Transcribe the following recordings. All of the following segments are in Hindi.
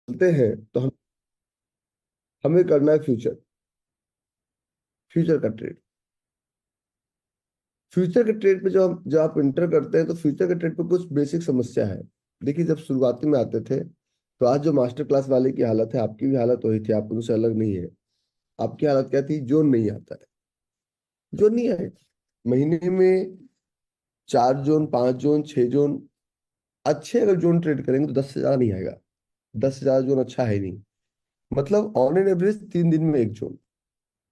चलते हैं तो हमें करना है फ्यूचर, फ्यूचर का ट्रेड। फ्यूचर के ट्रेड पे जब आप इंटर करते हैं तो फ्यूचर के ट्रेड पे कुछ बेसिक समस्या है। देखिए, जब शुरुआती में आते थे तो आज जो मास्टर क्लास वाले की हालत है, आपकी भी हालत वही थी, आप उनसे अलग नहीं है। आपकी हालत क्या थी? जोन नहीं आता है, जोन नहीं आए। महीने में 4 जोन, 5 जोन, 6 जोन, अच्छे अगर जोन ट्रेड करेंगे तो 10 से ज्यादा नहीं आएगा। 10 से ज्यादा जोन अच्छा है ही नहीं। मतलब ऑन एन एवरेज 3 दिन में एक जोन,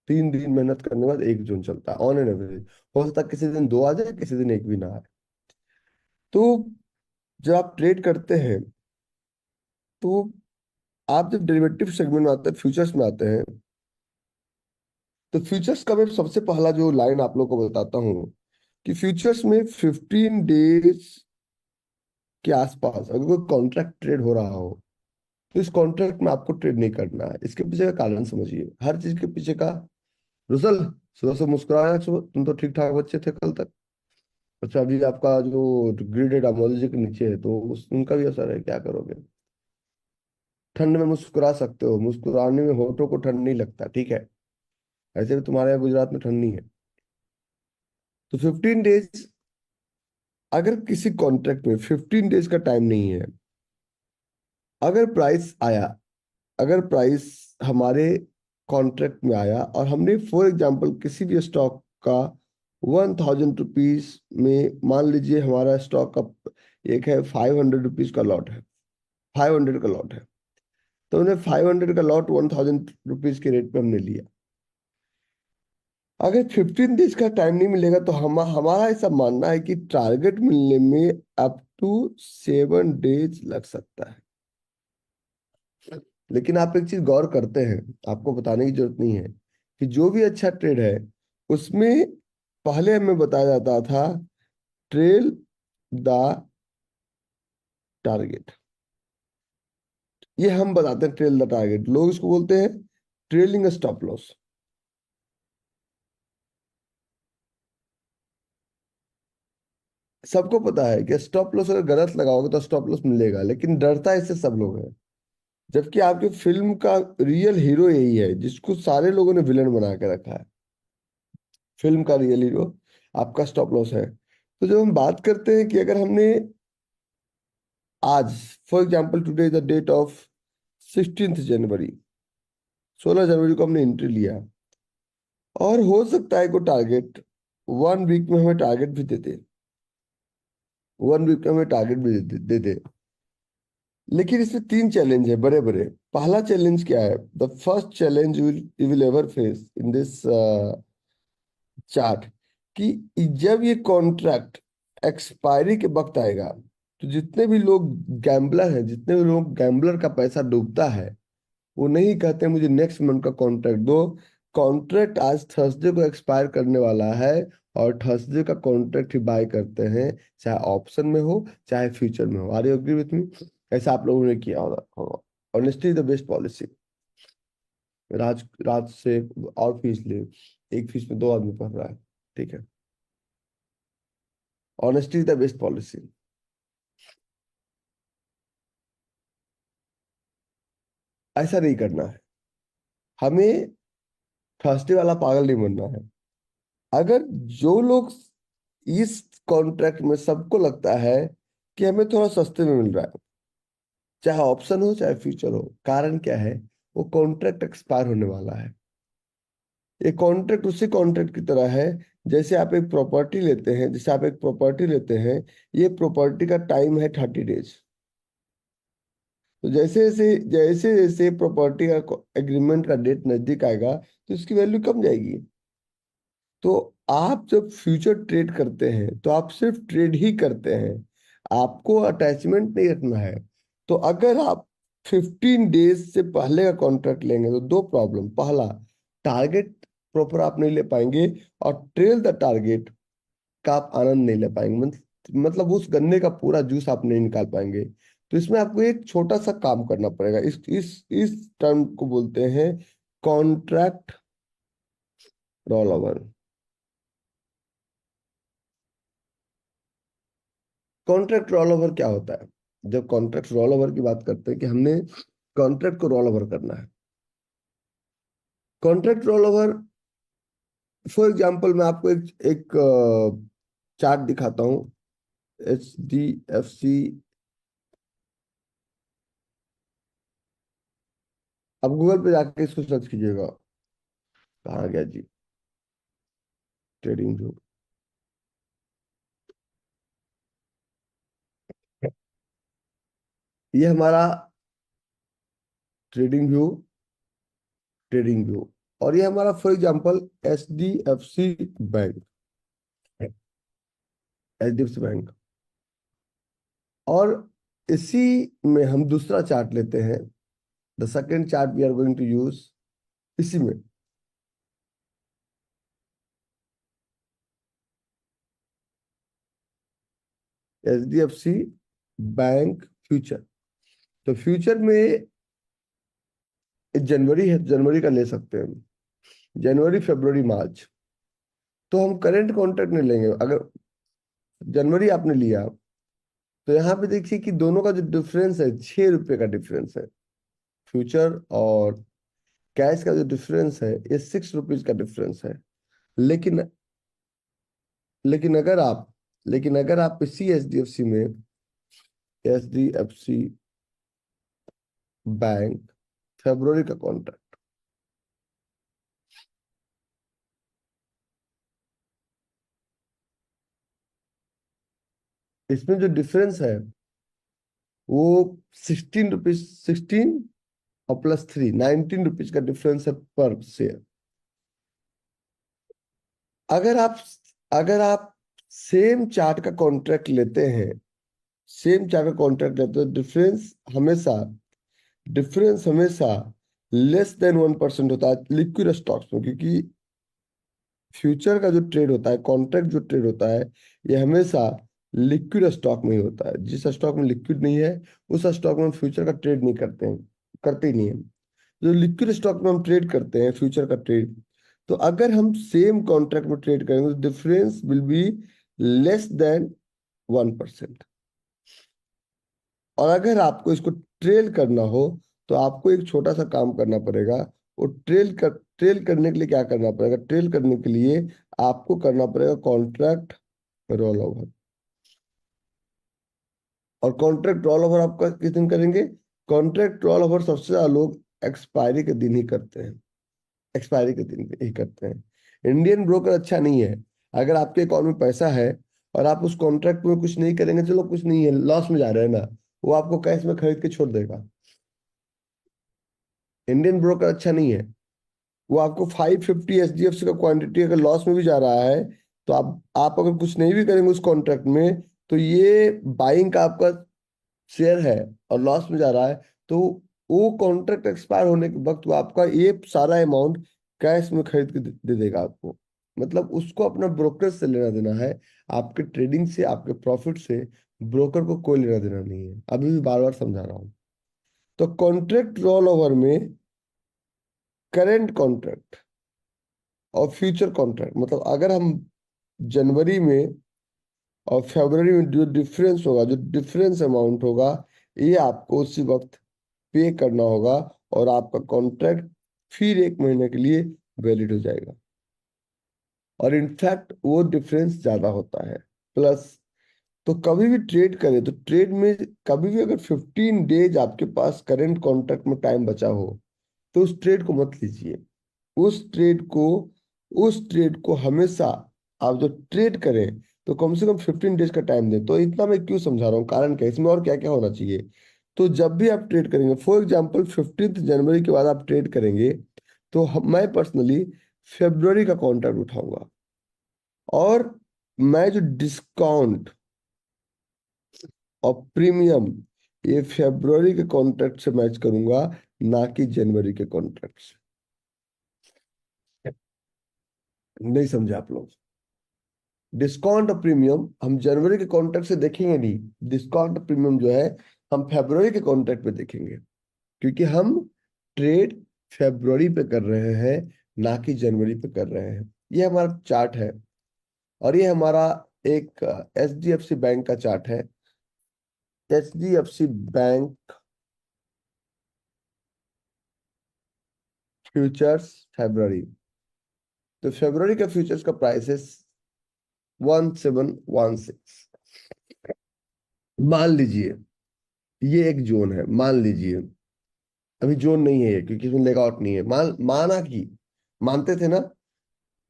3 दिन मेहनत करने के बाद एक जोन चलता है ऑन एन एवरेज। हो सकता है किसी दिन दो आ जाए, किसी दिन एक भी ना आए। तो जब आप ट्रेड करते हैं तो आप जब डेरिवेटिव सेगमेंट में आते हैं, फ्यूचर्स में आते हैं, तो फ्यूचर्स का मैं सबसे पहला जो लाइन आप लोग को बताता हूँ कि फ्यूचर्स में 15 डेज के आसपास अगर कोई कॉन्ट्रैक्ट ट्रेड हो रहा हो तो इस कॉन्ट्रैक्ट में आपको ट्रेड नहीं करना है। इसके पीछे का कारण समझिए, हर चीज के पीछे का। रुसल, सुबह से मुस्कुराया, सुबह तुम तो ठीक ठाक बच्चे थे कल तक। अच्छा, अभी आपका जो ग्रेडेड अमोलॉजी के नीचे है तो उनका भी असर है, क्या करोगे? ठंड में मुस्कुरा सकते हो, मुस्कुराने में होठों को ठंड नहीं लगता, ठीक है। ऐसे भी तुम्हारे यहाँ गुजरात में ठंड नहीं है। तो 15 डेज, अगर किसी कॉन्ट्रैक्ट में 15 डेज का टाइम नहीं है, अगर प्राइस आया, अगर प्राइस हमारे कॉन्ट्रैक्ट में आया और हमने फॉर एग्जांपल किसी भी स्टॉक का 1000 रुपीज में, मान लीजिए हमारा स्टॉक का एक है, 500 रुपीज का लॉट है, 500 का लॉट है, तो हमने 500 का लॉट 1000 रुपीज के रेट पे हमने लिया। अगर 15 डेज का टाइम नहीं मिलेगा तो हमारा ऐसा मानना है कि टारगेट मिलने में अप टू 7 डेज लग सकता है। लेकिन आप एक चीज गौर करते हैं, आपको बताने की जरूरत नहीं है कि जो भी अच्छा ट्रेड है उसमें पहले हमें बताया जाता था ट्रेल द टारगेट। ये हम बताते हैं ट्रेल द टारगेट, लोग इसको बोलते हैं ट्रेलिंग स्टॉप लॉस। सबको पता है कि स्टॉप लॉस अगर गलत लगाओगे तो स्टॉप लॉस मिलेगा, लेकिन डरता इससे सब लोग हैं। जबकि आपकी फिल्म का रियल हीरो यही है जिसको सारे लोगों ने विलन बना के रखा है। फिल्म का रियल हीरो आपका स्टॉप लॉस है। तो जब हम बात करते हैं कि अगर हमने आज, for example today the date of 16 January, 16 जनवरी को हमने एंट्री लिया, और हो सकता है को टारगेट 1 वीक में हमें टारगेट भी दे दे, 1 वीक में हमें टारगेट भी दे दे। लेकिन इसमें 3 चैलेंज है बड़े बड़े। पहला चैलेंज क्या है? The first challenge you will ever face in this chart, कि जब ये कॉन्ट्रैक्ट एक्सपायरी के वक्त आएगा तो जितने भी लोग गैम्बलर हैं, जितने भी लोग गैम्बलर का पैसा डूबता है, वो नहीं कहते मुझे नेक्स्ट मंथ का कॉन्ट्रैक्ट दो। कॉन्ट्रैक्ट आज थर्सडे को एक्सपायर करने वाला है और थर्सडे का कॉन्ट्रैक्ट ही बाय करते हैं, चाहे ऑप्शन में हो चाहे फ्यूचर में हो। Are you agree with me? ऐसा आप लोगों ने किया होगा। Honesty is the best policy. राज राज से और फीस ले, एक फीस में 2 आदमी पढ़ रहा है, ठीक है। Honesty is the best policy. ऐसा नहीं करना है हमें, थर्सडे वाला पागल नहीं बनना है। अगर जो लोग इस कॉन्ट्रैक्ट में, सबको लगता है कि हमें थोड़ा सस्ते में मिल रहा है, चाहे ऑप्शन हो चाहे फ्यूचर हो, कारण क्या है? वो कॉन्ट्रैक्ट एक्सपायर होने वाला है। ये कॉन्ट्रैक्ट उसी कॉन्ट्रैक्ट की तरह है जैसे आप एक प्रॉपर्टी लेते हैं, जैसे आप एक प्रॉपर्टी लेते हैं, ये प्रॉपर्टी का टाइम है 30 डेज। तो जैसे जैसे जैसे जैसे प्रॉपर्टी का एग्रीमेंट का डेट नजदीक आएगा तो इसकी वैल्यू कम जाएगी। तो आप जब फ्यूचर ट्रेड करते हैं तो आप सिर्फ ट्रेड ही करते हैं, आपको अटैचमेंट नहीं रखना है। तो अगर आप 15 डेज से पहले का कॉन्ट्रैक्ट लेंगे तो दो प्रॉब्लम। पहला, टारगेट प्रॉपर आप नहीं ले पाएंगे, और ट्रेल द टारगेट का आप आनंद नहीं ले पाएंगे। मतलब उस गन्ने का पूरा जूस आप नहीं निकाल पाएंगे। तो इसमें आपको एक छोटा सा काम करना पड़ेगा। इस टर्म को बोलते हैं contract roll over. Contract roll over क्या होता है? जब कॉन्ट्रैक्ट रोल ओवर की बात करते हैं कि हमने कॉन्ट्रैक्ट को रोल ओवर करना है। Contract roll over, for example मैं आपको एक चार्ट दिखाता हूँ। HDFC, आप गूगल पे जाके इसको सर्च कीजिएगा। कहाँ गया जी, ट्रेडिंग व्यू। ये हमारा ट्रेडिंग व्यू, ट्रेडिंग व्यू। और ये हमारा for example HDFC bank, HDFC bank. और इसी में हम दूसरा चार्ट लेते हैं, the second chart we are going to use. इसी में HDFC बैंक फ्यूचर। तो फ्यूचर में जनवरी है, जनवरी का ले सकते हैं हम, जनवरी फरवरी मार्च। तो हम करेंट कॉन्ट्रैक्ट नहीं लेंगे। अगर जनवरी आपने लिया तो यहाँ पे देखिए कि दोनों का जो डिफरेंस है, 6 रुपए का डिफरेंस है। फ्यूचर और कैश का जो डिफरेंस है, ये 6 रुपीज का डिफरेंस है। लेकिन लेकिन अगर आप लेकिन अगर आप इसी HDFC में, HDFC बैंक फरवरी का कॉन्ट्रैक्ट, इसमें जो डिफरेंस है वो 16 रुपीज, 16 और +3, 19 रुपीज का डिफरेंस है पर शेयर। अगर आप अगर आप सेम चार्ट का कॉन्ट्रैक्ट लेते हैं, सेम चार्ट का कॉन्ट्रैक्ट लेते हैं, डिफरेंस हमेशा लेस देन 1% होता है लिक्विड स्टॉक्स में। क्योंकि फ्यूचर का जो ट्रेड होता है, कॉन्ट्रैक्ट जो ट्रेड होता है, ये हमेशा लिक्विड स्टॉक में ही होता है। जिस स्टॉक में लिक्विड नहीं है, उस स्टॉक में हम फ्यूचर का ट्रेड नहीं करते हैं, करते ही नहीं है। जो लिक्विड स्टॉक में हम ट्रेड करते हैं फ्यूचर का ट्रेड, तो अगर हम सेम कॉन्ट्रैक्ट में ट्रेड करेंगे तो difference will be less than 1%। और अगर आपको इसको ट्रेल करना हो तो आपको एक छोटा सा काम करना पड़ेगा। वो ट्रेल करने के लिए क्या करना पड़ेगा? ट्रेल करने के लिए आपको करना पड़ेगा कॉन्ट्रैक्ट रोल ओवर। और कॉन्ट्रैक्ट रोल ओवर आपका किस दिन करेंगे? कॉन्ट्रैक्ट रोल ओवर सबसे ज्यादा लोग एक्सपायरी के दिन ही करते हैं, एक्सपायरी के दिन ही करते हैं। इंडियन ब्रोकर अच्छा नहीं है। अगर आपके अकाउंट में पैसा है और आप उस कॉन्ट्रैक्ट में कुछ नहीं करेंगे, चलो कुछ नहीं है, लॉस में जा रहे हैं ना, वो आपको कैश में खरीद के छोड़ देगा। इंडियन ब्रोकर अच्छा नहीं है। वो आपको 550 HDFC का क्वांटिटी अगर लॉस में भी जा रहा है, तो आप अगर कुछ नहीं भी करेंगे उस कॉन्ट्रैक्ट में, तो ये बाइंग का आपका शेयर है और लॉस में जा रहा है, तो वो कॉन्ट्रैक्ट एक्सपायर होने के वक्त वो आपका ये सारा अमाउंट कैश में खरीद के दे देगा आपको। मतलब उसको अपना ब्रोकर से लेना देना है, आपके ट्रेडिंग से, आपके प्रॉफिट से ब्रोकर को कोई लेना देना नहीं है। अभी भी बार बार समझा रहा हूँ। तो कॉन्ट्रैक्ट रोल ओवर में करेंट कॉन्ट्रैक्ट और फ्यूचर कॉन्ट्रैक्ट, मतलब अगर हम जनवरी में और फरवरी में जो डिफरेंस होगा, जो डिफरेंस अमाउंट होगा, ये आपको उसी वक्त पे करना होगा और आपका कॉन्ट्रैक्ट फिर 1 महीने के लिए वैलिड हो जाएगा। और इनफैक्ट वो डिफरेंस ज्यादा होता है। प्लस, तो कभी भी ट्रेड करें तो ट्रेड में कभी भी अगर 15 डेज आपके पास करेंट कॉन्ट्रैक्ट में टाइम बचा हो, तो उस ट्रेड को मत लीजिए। उस ट्रेड को उस ट्रेड को हमेशा आप जो ट्रेड करें तो कम से कम 15 डेज का टाइम दें। तो इतना मैं क्यों समझा रहा हूँ, कारण क्या है इसमें और क्या क्या होना चाहिए। तो जब भी आप ट्रेड करेंगे, फॉर एग्जाम्पल 15 जनवरी के बाद आप ट्रेड करेंगे, तो मैं पर्सनली फेब्रुवरी का कॉन्ट्रैक्ट उठाऊंगा और मैं जो डिस्काउंट और प्रीमियम, ये फेब्रुवरी के कॉन्ट्रैक्ट से मैच करूंगा, ना कि जनवरी के कॉन्ट्रैक्ट से। नहीं समझे आप लोग? डिस्काउंट और प्रीमियम हम जनवरी के कॉन्ट्रैक्ट से देखेंगे नहीं। डिस्काउंट और प्रीमियम जो है हम फरवरी के कॉन्ट्रैक्ट पे देखेंगे, क्योंकि हम ट्रेड फरवरी पे कर रहे हैं, ना कि जनवरी पे कर रहे हैं। ये हमारा चार्ट है और ये हमारा एक HDFC बैंक का चार्ट है। HDFC बैंक फ्यूचर्स फरवरी। तो फरवरी का फ्यूचर्स का प्राइस है 1716। मान लीजिए ये एक जोन है, मान लीजिए अभी जोन नहीं है ये, क्योंकि इसमें लेगआउट नहीं है। माना कि, मानते थे ना,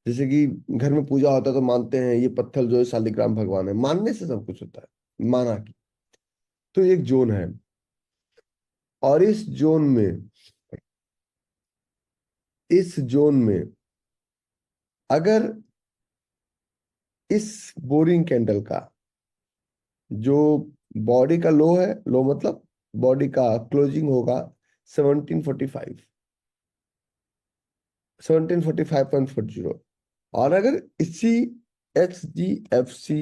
जैसे कि घर में पूजा होता है तो मानते हैं ये पत्थर जो है शालिग्राम भगवान है, मानने से सब कुछ होता है। माना कि, तो एक जोन है, और इस जोन में अगर इस बोरिंग कैंडल का जो बॉडी का लो है, लो मतलब बॉडी का क्लोजिंग होगा 1745, 1745.40। और अगर इसी HDFC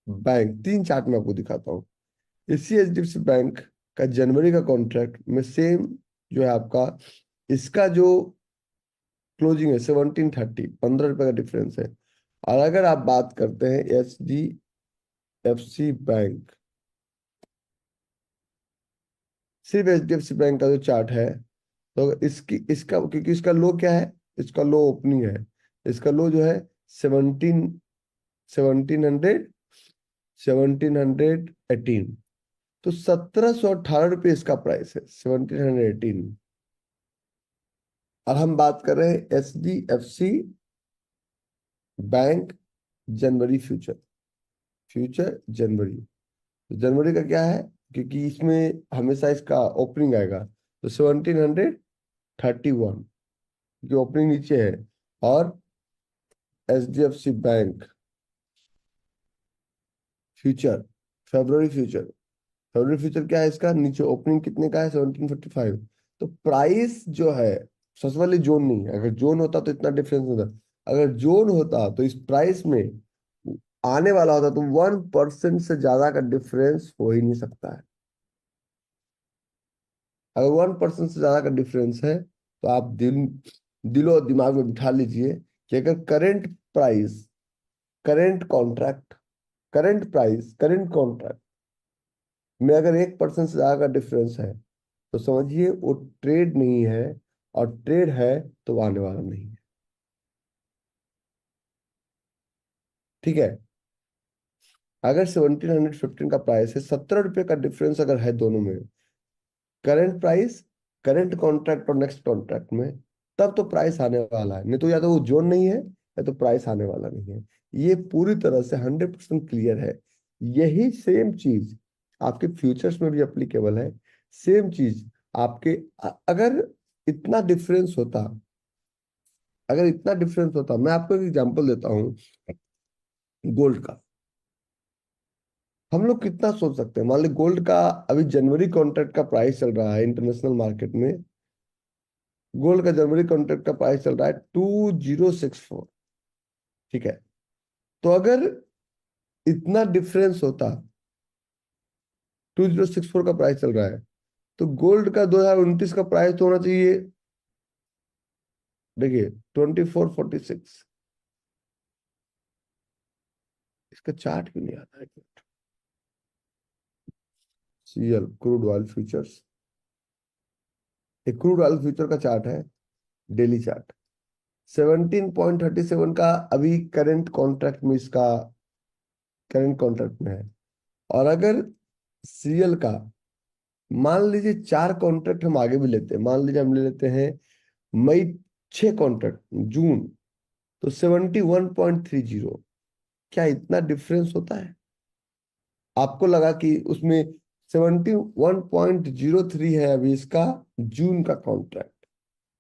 बैंक, तीन चार्ट में आपको दिखाता हूँ, इसी HDFC बैंक का जनवरी का कॉन्ट्रैक्ट में सेम जो है आपका, इसका जो क्लोजिंग है 1730, 15 रुपए का डिफरेंस है। और अगर आप बात करते हैं HDFC बैंक, सिर्फ HDFC बैंक का जो चार्ट है, तो इसका, क्योंकि इसका लो क्या है, इसका लो ओपनिंग है, इसका लो जो है 1718, 1718, तो 1718 रुपये इसका प्राइस है, 1718। और हम बात कर रहे हैं HDFC बैंक जनवरी फ्यूचर, फ्यूचर जनवरी। तो जनवरी का क्या है, क्योंकि इसमें हमेशा इसका ओपनिंग आएगा, तो 1731, क्योंकि ओपनिंग नीचे है। और HDFC बैंक फ्यूचर, फरवरी फ्यूचर, फरवरी फ्यूचर क्या है, इसका नीचे ओपनिंग कितने का है, 1745। तो प्राइस जो है, सबसे पहले जोन नहीं है, अगर जोन होता तो इतना डिफरेंस होता, अगर जोन होता तो इस प्राइस में आने वाला होता, तो 1% से ज्यादा का डिफरेंस हो ही नहीं सकता है। अगर 1% से ज्यादा का डिफरेंस है, तो आप दिलो और दिमाग में बिठा लीजिए कि अगर करंट प्राइस करंट कॉन्ट्रैक्ट में अगर 1% से ज्यादा का डिफरेंस है, तो समझिए वो ट्रेड नहीं है, और ट्रेड है तो वो आने वाला नहीं है। ठीक है, अगर 1715 का प्राइस है, 17 रुपये का डिफरेंस अगर है दोनों में, करंट प्राइस, करंट कॉन्ट्रैक्ट और नेक्स्ट कॉन्ट्रैक्ट में, तब तो प्राइस आने वाला है, नहीं तो या तो वो जोन नहीं है, या तो प्राइस आने वाला नहीं है। ये पूरी तरह से 100% क्लियर है। यही सेम चीज आपके फ्यूचर्स में भी एप्लीकेबल है। सेम चीज आपके, अगर इतना डिफरेंस होता, अगर इतना डिफरेंस होता, मैं आपको एक एग्जांपल देता हूँ गोल्ड का। हम लोग कितना सोच सकते हैं, मान ली गोल्ड का अभी जनवरी कॉन्ट्रैक्ट का प्राइस चल रहा है इंटरनेशनल मार्केट में, गोल्ड का जनवरी कॉन्ट्रैक्ट का प्राइस चल रहा है 2064। ठीक है, तो अगर इतना डिफरेंस होता, 2064 का प्राइस चल रहा है, तो गोल्ड का 2029 का प्राइस तो होना चाहिए, देखिए 2446। इसका चार्ट क्यों नहीं आता है, CL क्रूड ऑयल फ्यूचर्स, एक क्रूड ऑयल फ्यूचर का चार्ट है, डेली चार्ट, 17.37 का अभी करंट कॉन्ट्रैक्ट में, इसका करंट कॉन्ट्रैक्ट में है। और अगर CL का, मान लीजिए चार कॉन्ट्रैक्ट हम आगे भी लेते हैं, मान लीजिए हम ले लेते हैं मई, 6 कॉन्ट्रैक्ट जून, तो 71.30। क्या इतना डिफरेंस होता है? आपको लगा कि उसमें 71.03 है अभी इसका जून का कॉन्ट्रैक्ट,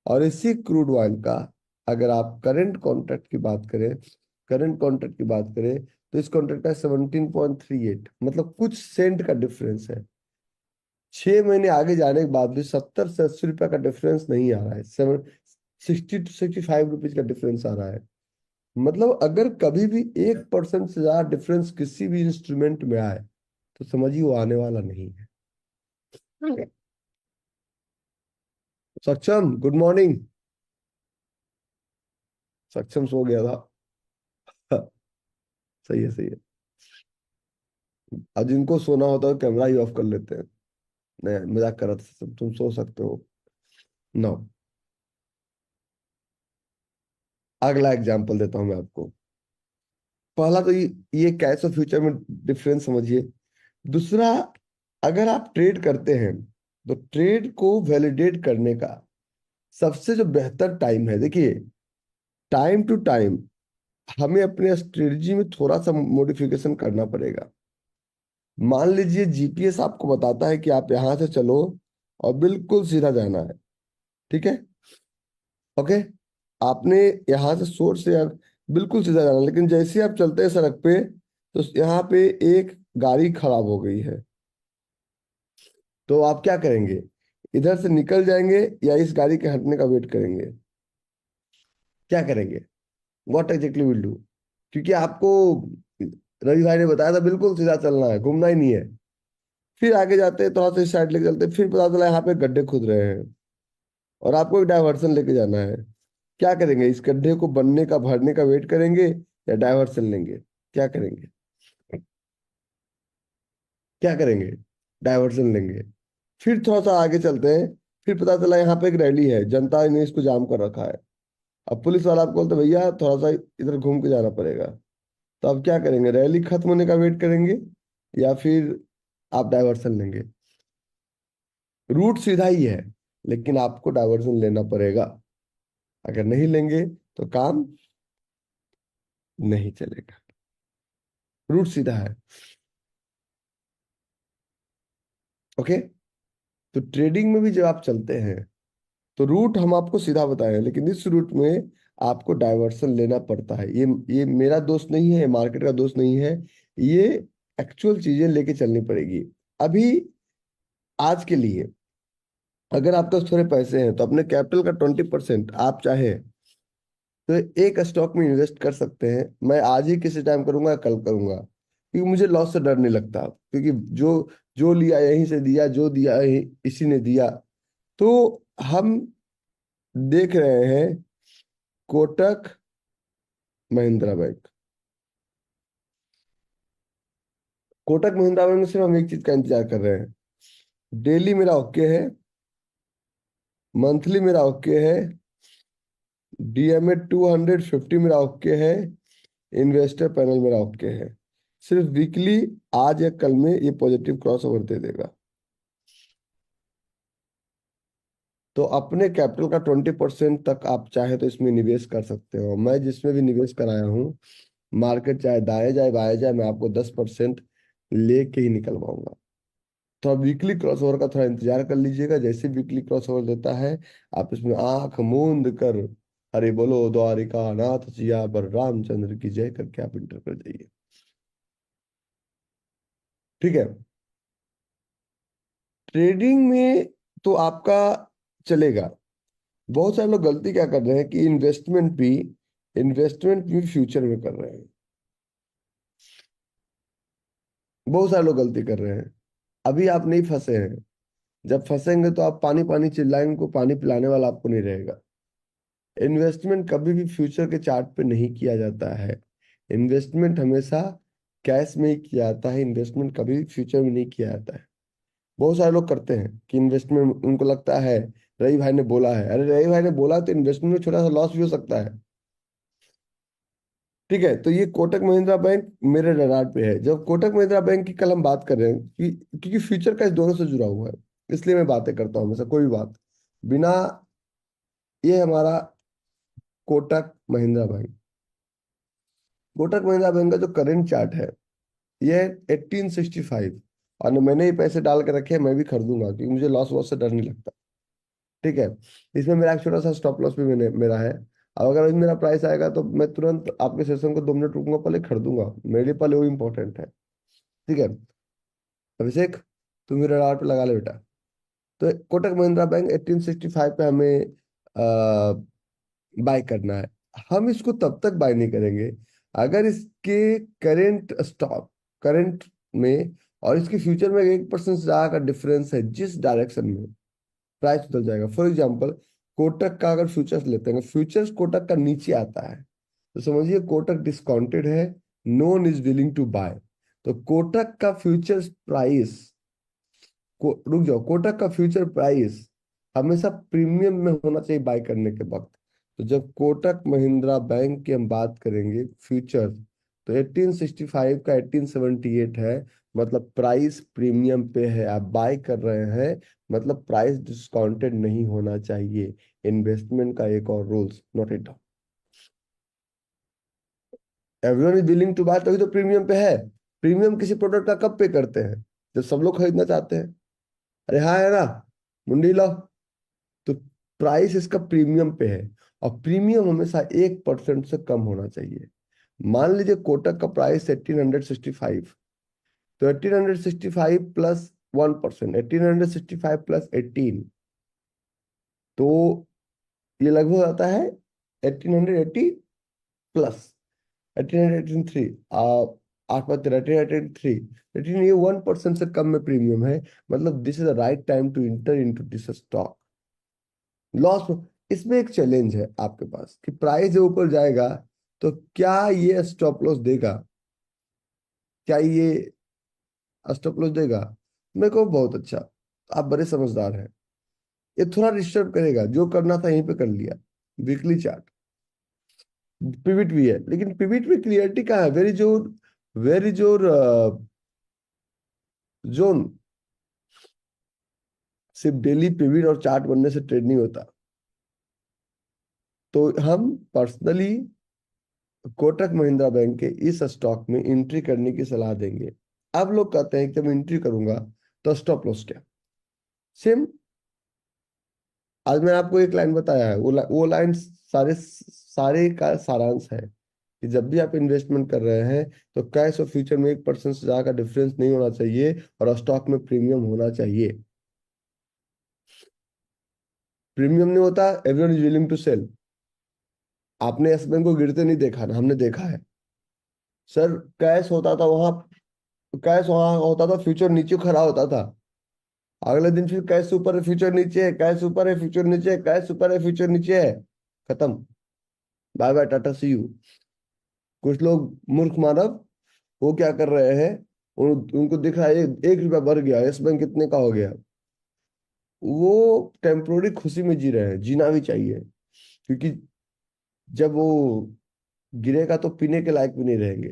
और इसी क्रूड ऑयल का अगर आप करंट कॉन्ट्रैक्ट की बात करें, तो इस कॉन्ट्रैक्ट का 17.38, मतलब कुछ सेंट का डिफरेंस है। 6 महीने आगे जाने के बाद भी 70 से 80 रुपए का डिफरेंस नहीं आ रहा है, 60 to 65 रुपीज का डिफरेंस आ रहा है। मतलब अगर कभी भी 1% से ज्यादा डिफरेंस किसी भी इंस्ट्रूमेंट में आए, तो समझिए वो आने वाला नहीं है। सक्षम, गुड मॉर्निंग। सक्षम सो गया था। सही है, सही है। अब जिनको सोना होता है कैमरा ही ऑफ कर लेते हैं। नहीं, मजाक कर रहा था, तुम सो सकते हो। नो, अगला एग्जांपल देता हूं मैं आपको। पहला तो ये कैश और फ्यूचर में डिफरेंस समझिए। दूसरा, अगर आप ट्रेड करते हैं तो ट्रेड को वैलिडेट करने का सबसे जो बेहतर टाइम है, देखिए, टाइम टू टाइम हमें अपने स्ट्रेटजी में थोड़ा सा मॉडिफिकेशन करना पड़ेगा। मान लीजिए जीपीएस आपको बताता है कि आप यहां से चलो और बिल्कुल सीधा जाना है, ठीक है, ओके, आपने यहाँ से सोर्स से बिल्कुल सीधा जाना, लेकिन जैसे ही आप चलते हैं सड़क पे तो यहाँ पे एक गाड़ी खराब हो गई है, तो आप क्या करेंगे? इधर से निकल जाएंगे या इस गाड़ी के हटने का वेट करेंगे? क्या करेंगे? What exactly will do? क्योंकि आपको रवि भाई ने बताया था बिल्कुल सीधा चलना है, घूमना ही नहीं है। फिर आगे जाते हैं, थोड़ा सा साइड लेके चलते हैं, फिर पता चला यहाँ पे गड्ढे खुद रहे हैं और आपको एक डायवर्सन लेके जाना है। क्या करेंगे? इस गड्ढे को बनने का, भरने का वेट करेंगे या डायवर्सन लेंगे? क्या करेंगे? क्या करेंगे? डायवर्सन लेंगे। फिर थोड़ा सा आगे चलते हैं, फिर पता चला यहाँ पे एक रैली है, जनता ने इसको जाम कर रखा है। अब पुलिस वाला आपको बोलते भैया थोड़ा सा इधर घूम के जाना पड़ेगा। तो आप क्या करेंगे? रैली खत्म होने का वेट करेंगे या फिर आप डायवर्सन लेंगे? रूट सीधा ही है, लेकिन आपको डायवर्सन लेना पड़ेगा। अगर नहीं लेंगे तो काम नहीं चलेगा। रूट सीधा है, ओके। तो ट्रेडिंग में भी जब आप चलते हैं तो रूट हम आपको सीधा बताए हैं, लेकिन इस रूट में आपको डायवर्सन लेना पड़ता है। ये मेरा दोस्त नहीं है, मार्केट का दोस्त नहीं है, ये एक्चुअल चीजें लेके चलनी पड़ेगी। अभी आज के लिए अगर आपके पास थोड़े पैसे हैं तो अपने कैपिटल का 20% आप चाहे तो एक स्टॉक में इन्वेस्ट कर सकते हैं। मैं आज ही किसी टाइम करूंगा, कल करूंगा, क्योंकि मुझे लॉस से डर नहीं लगता, क्योंकि जो जो लिया यहीं से दिया, जो दिया इसी ने दिया। तो हम देख रहे हैं कोटक महिंद्रा बैंक। कोटक महिंद्रा बैंक में सिर्फ हम एक चीज का इंतजार कर रहे हैं। डेली मेरा ओके है, मंथली मेरा ओके है, डीएमए 250 मेरा ओके है, इन्वेस्टर पैनल मेरा ओके है। सिर्फ वीकली आज या कल में ये पॉजिटिव क्रॉस ओवर दे देगा। तो अपने कैपिटल का 20% तक आप चाहे तो इसमें निवेश कर सकते हो। मैं जिसमें भी निवेश कराया हूँ, मार्केट चाहे दाएं जाए बाएं जाए, मैं आपको 10% लेके ही निकलवाऊंगा। तो आप वीकली क्रॉसओवर का थोड़ा इंतजार कर लीजिएगा। जैसे वीकली क्रॉसओवर देता है, आप इसमें आंख मूंद कर हरे बोलो द्वारिका नाथ जिया बर रामचंद्र की जय करके आप इंटर कर जाइए, ठीक है। ट्रेडिंग में तो आपका चलेगा। बहुत सारे लोग गलती क्या कर रहे हैं कि इन्वेस्टमेंट भी फ्यूचर में कर रहे हैं। बहुत सारे लोग गलती कर रहे हैं। अभी आप नहीं फंसे हैं। जब फंसेंगे तो आप पानी पानी चिल्लाएंगे, को पानी पिलाने वाला आपको नहीं रहेगा। इन्वेस्टमेंट कभी भी फ्यूचर के चार्ट पे नहीं किया जाता है। इन्वेस्टमेंट हमेशा कैश में ही किया जाता है। इन्वेस्टमेंट कभी फ्यूचर में नहीं किया जाता है। बहुत सारे लोग करते हैं कि इन्वेस्टमेंट, उनको लगता है रवि भाई ने बोला है। अरे रवि भाई ने बोला तो इन्वेस्टमेंट में छोटा सा लॉस भी हो सकता है, ठीक है। तो ये कोटक महिंद्रा बैंक मेरे रडार पे है। जब कोटक महिंद्रा बैंक की कल हम बात कर रहे हैं क्योंकि फ्यूचर का इस दोनों से जुड़ा हुआ है, इसलिए मैं बातें करता हूँ हमेशा। कोई भी बात बिना, ये हमारा कोटक महिंद्रा बैंक। कोटक महिंद्रा बैंक का जो करंट चार्ट है ये 1865, और मैंने ये पैसे डाल के रखे हैं, मैं भी खरीदूंगा क्योंकि मुझे लॉस वॉस से डर नहीं लगता, ठीक है। इसमें मेरा एक छोटा सा स्टॉप लॉस भी मेरा है। अब अगर मेरा प्राइस आएगा तो मैं तुरंत आपके सेशन को 2 मिनट रुकूंगा, पहले खरीदूंगा। मेरे लिए पहले वो इंपॉर्टेंट है, ठीक है। अभिषेक, तुम मेरे रडार पे लगा ले बेटा। तो कोटक महिंद्रा बैंक 1865 पे हमें बाय करना है। हम इसको तब तक बाय नहीं करेंगे अगर इसके करंट स्टॉक, करंट में और इसके फ्यूचर में 1% से ज्यादा का डिफरेंस है जिस डायरेक्शन में, प्राइस बदल जाएगा। फॉर एग्जाम्पल, कोटक का अगर फ्यूचर्स लेते हैं, फ्यूचर्स कोटक का नीचे आता है तो समझिए कोटक डिस्काउंटेड है, no one is willing to buy. तो कोटक का फ्यूचर्स प्राइस रुक जाओ, कोटक का फ्यूचर प्राइस हमेशा प्रीमियम में होना चाहिए बाय करने के वक्त। तो जब कोटक महिंद्रा बैंक की हम बात करेंगे फ्यूचर, तो 1865 का 1878 है, मतलब प्राइस प्रीमियम पे है, आप बाय कर रहे हैं, मतलब प्राइस डिस्काउंटेड नहीं होना चाहिए। इन्वेस्टमेंट का एक और rules, note it down. Everyone is willing to buy, तभी तो प्रीमियम पे है। प्रीमियम किसी प्रोडक्ट का कब पे करते हैं? जब सब लोग खरीदना चाहते हैं। अरे हाँ, है ना, मुंडी लाओ। तो प्राइस इसका प्रीमियम पे है, और प्रीमियम हमेशा 1% से कम होना चाहिए। मान लीजिए कोटक का प्राइस 1865, तो 1865 प्लस 1%, 1865 प्लस 18, तो ये लगभग आता है 1880 प्लस 1883, 8 × 13, 1883। लेकिन ये 1% से कम में प्रीमियम है, मतलब this is the right time to enter into this stock. Loss, इसमें एक चैलेंज है आपके पास कि प्राइस जब ऊपर जाएगा तो क्या ये स्टॉप लॉस देगा, क्या ये स्टॉप लॉस देगा? मेरे को बहुत अच्छा, आप बड़े समझदार हैं। ये थोड़ा डिस्टर्ब करेगा, जो करना था यहीं पे कर लिया। वीकली चार्ट, पिविट भी है, लेकिन पिविट में क्लियरिटी कहाँ है? वेरी जोर जोन। सिर्फ डेली पिविट और चार्ट बनने से ट्रेड नहीं होता। तो हम पर्सनली कोटक महिंद्रा बैंक के इस स्टॉक में एंट्री करने की सलाह देंगे। अब लोग कहते हैं कि जब एंट्री करूंगा तो स्टॉप लॉस क्या? सेम, आज मैंने आपको एक लाइन बताया है, वो लाइन सारे सारे का सारांश है कि जब भी आप इन्वेस्टमेंट कर रहे हैं तो कैश और फ्यूचर में 1% से ज्यादा का डिफरेंस नहीं होना चाहिए, और स्टॉक में प्रीमियम होना चाहिए। प्रीमियम नहीं होता, everyone is willing to sell. आपने यस बैंक को गिरते नहीं देखा ना, हमने देखा है। सर, कैश होता था वहां, कैश वहां होता था, फ्यूचर नीचे खड़ा होता था। अगले दिन फिर कैश ऊपर है, फ्यूचर नीचे है, कैश ऊपर है, फ्यूचर नीचे है, कैश ऊपर है, फ्यूचर नीचे है। खत्म, bye bye, tata see you. कुछ लोग मूर्ख मानव, वो क्या कर रहे हैं, उनको दिख रहा है 1 रुपया बढ़ गया, यस बैंक कितने का हो गया। वो टेम्पोररी खुशी में जी रहे हैं, जीना भी चाहिए, क्योंकि जब वो गिरेगा तो पीने के लायक भी नहीं रहेंगे।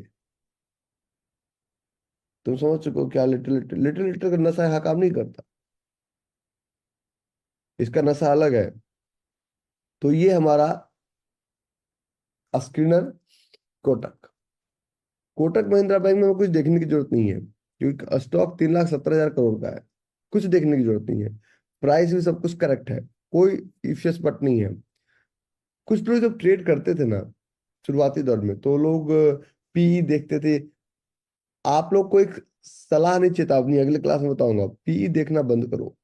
तुम समझ चुके हो क्या? लिटिल लिटिल लिटिल लिटिल का नशा यहाँ काम नहीं करता, इसका नशा अलग है। तो ये हमारा स्क्रीनर कोटक। कोटक महिंद्रा बैंक में हमें कुछ देखने की जरूरत नहीं है, क्योंकि स्टॉक 3,70,000 करोड़ का है। कुछ देखने की जरूरत नहीं है, प्राइस भी सब कुछ करेक्ट है, कोई इफ्स बट नहीं है। कुछ लोग जब ट्रेड करते थे ना शुरुआती दौर में, तो लोग पी देखते थे। आप लोग को एक सलाह नहीं, चेतावनी, अगले क्लास में बताऊंगा, पी देखना बंद करो।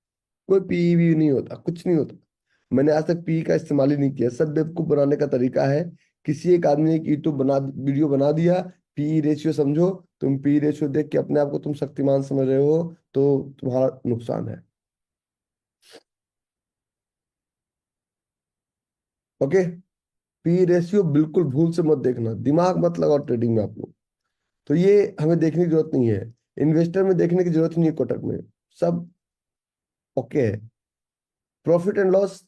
कोई पी भी नहीं होता, कुछ नहीं होता। मैंने आज तक पी का इस्तेमाल ही नहीं किया। सब बेवकूफ बनाने का तरीका है। किसी एक आदमी ने एक यूट्यूब वीडियो बना दिया, पी रेशियो समझो, तुम पी रेशियो देख के अपने आप को तुम शक्तिमान समझ रहे हो, तो तुम्हारा नुकसान है। ओके, पी रेशियो बिल्कुल भूल से मत देखना, दिमाग मत लगाओ ट्रेडिंग में आप लोग। तो ये हमें देखने की जरूरत नहीं है, इन्वेस्टर में देखने की जरूरत नहीं है कोटक में। सब ओके है। प्रॉफिट एंड लॉस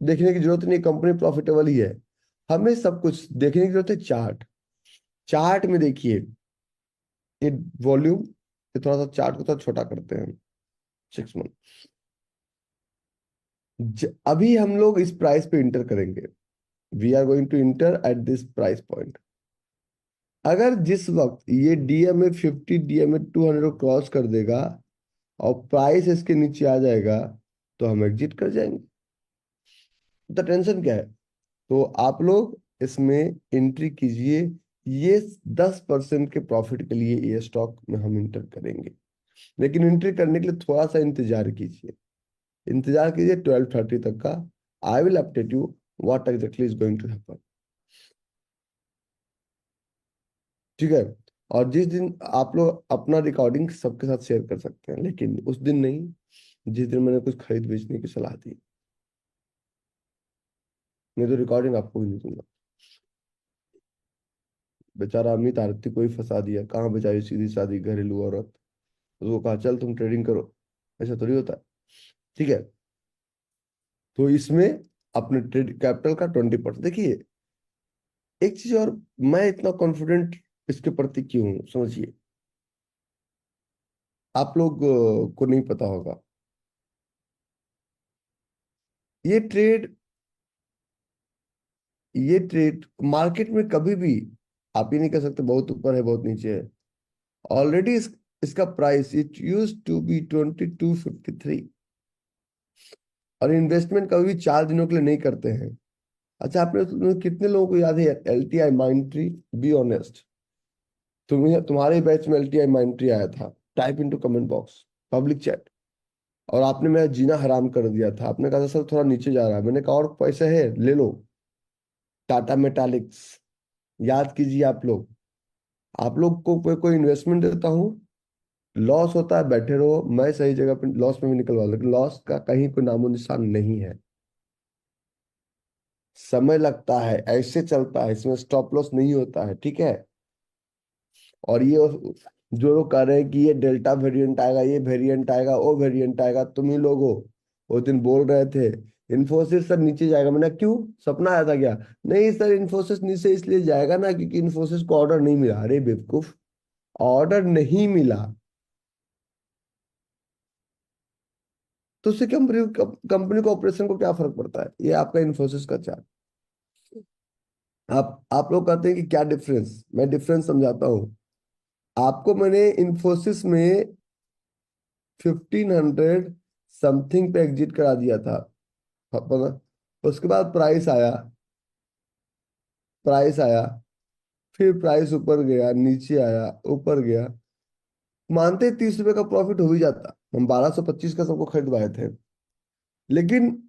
देखने की जरूरत नहीं, कंपनी प्रॉफिटेबल ही है। हमें सब कुछ देखने की जरूरत है चार्ट। चार्ट में देखिए, ये वॉल्यूम, ये थोड़ा सा चार्ट को थोड़ा छोटा करते हैं, 6 मंथ। अभी हम लोग इस प्राइस पे इंटर करेंगे। We are going to enter at this price point. अगर जिस वक्त ये डीएमए 50, डीएमए 200 को क्रॉस कर देगा और प्राइस इसके नीचे आ जाएगा, तो हम एग्जिट कर जाएंगे। तो टेंशन क्या है? तो आप लोग इसमें एंट्री कीजिए। ये 10% के प्रॉफिट के लिए ये स्टॉक में हम इंटर करेंगे, लेकिन एंट्री करने के लिए थोड़ा सा इंतजार कीजिए। इंतजार कीजिए 12:30 तक का। I will update you what exactly is going to happen. ठीक है? और जिस दिन आप लोग अपना रिकॉर्डिंग सबके साथ शेयर कर सकते हैं, लेकिन उस दिन नहीं जिस दिन मैंने कुछ खरीद बेचने की सलाह दी। नहीं तो रिकॉर्डिंग आपको भी नहीं दूंगा। बेचारा अमित आरती को ही फंसा दिया, कहाँ बेचारी सीधी सादी घरेलू औरत, उसको कहा चल तुम ट्रेडिंग करो। ऐसा थोड़ी होता है। ठीक है? तो इसमें अपने ट्रेड कैपिटल का 20%। देखिए एक चीज और, मैं इतना कॉन्फिडेंट इसके प्रति क्यों हूं समझिए। आप लोग को नहीं पता होगा, ये ट्रेड ये ट्रेड मार्केट में कभी भी आप ये नहीं कह सकते बहुत ऊपर है बहुत नीचे है। ऑलरेडी इसका price it use to be 2253। और इन्वेस्टमेंट कभी भी 4 दिनों के लिए नहीं करते हैं। अच्छा आपने कितने लोगों को याद है L T I mind tree? Be honest, तुम्हारे बैच में L T I mind tree आया था? Type into comment box, public chat. और आपने मेरा जीना हराम कर दिया था, आपने कहा था सर थोड़ा नीचे जा रहा है, मैंने कहा और पैसे है ले लो। टाटा मेटालिक्स, याद कीजिए आप लोग को कोई इन्वेस्टमेंट देता हूँ, लॉस होता है बैठे रहो, मैं सही जगह पे लॉस में भी निकलवा, लेकिन लॉस का कहीं कोई नामो निशान नहीं है। समय लगता है, ऐसे चलता है, इसमें स्टॉप लॉस नहीं होता है, ठीक है। और ये जो लोग कह रहे हैं कि ये डेल्टा वेरिएंट आएगा, ये वेरिएंट आएगा, वो वेरिएंट आएगा, तुम ही लोग हो। वो दिन बोल रहे थे इन्फोसिस सर नीचे जाएगा, मैंने क्यों, सपना आया था क्या? नहीं सर इन्फोसिस नीचे इसलिए जाएगा ना क्योंकि इन्फोसिस को ऑर्डर नहीं मिला। अरे बेवकूफ, ऑर्डर नहीं मिला तो उससे कंपनी कंपनी को ऑपरेशन को क्या फर्क पड़ता है? ये आपका इन्फोसिस का चार्ट। आप लोग कहते हैं कि क्या डिफरेंस, मैं डिफरेंस समझाता हूँ आपको। मैंने इन्फोसिस में 1500 समथिंग पे एग्जिट करा दिया था, पता। उसके बाद प्राइस आया, फिर प्राइस ऊपर गया, नीचे आया, ऊपर गया। मानते 30 रुपए का प्रॉफिट हो ही जाता, हम 1225 का सबको खरीदवाए थे। लेकिन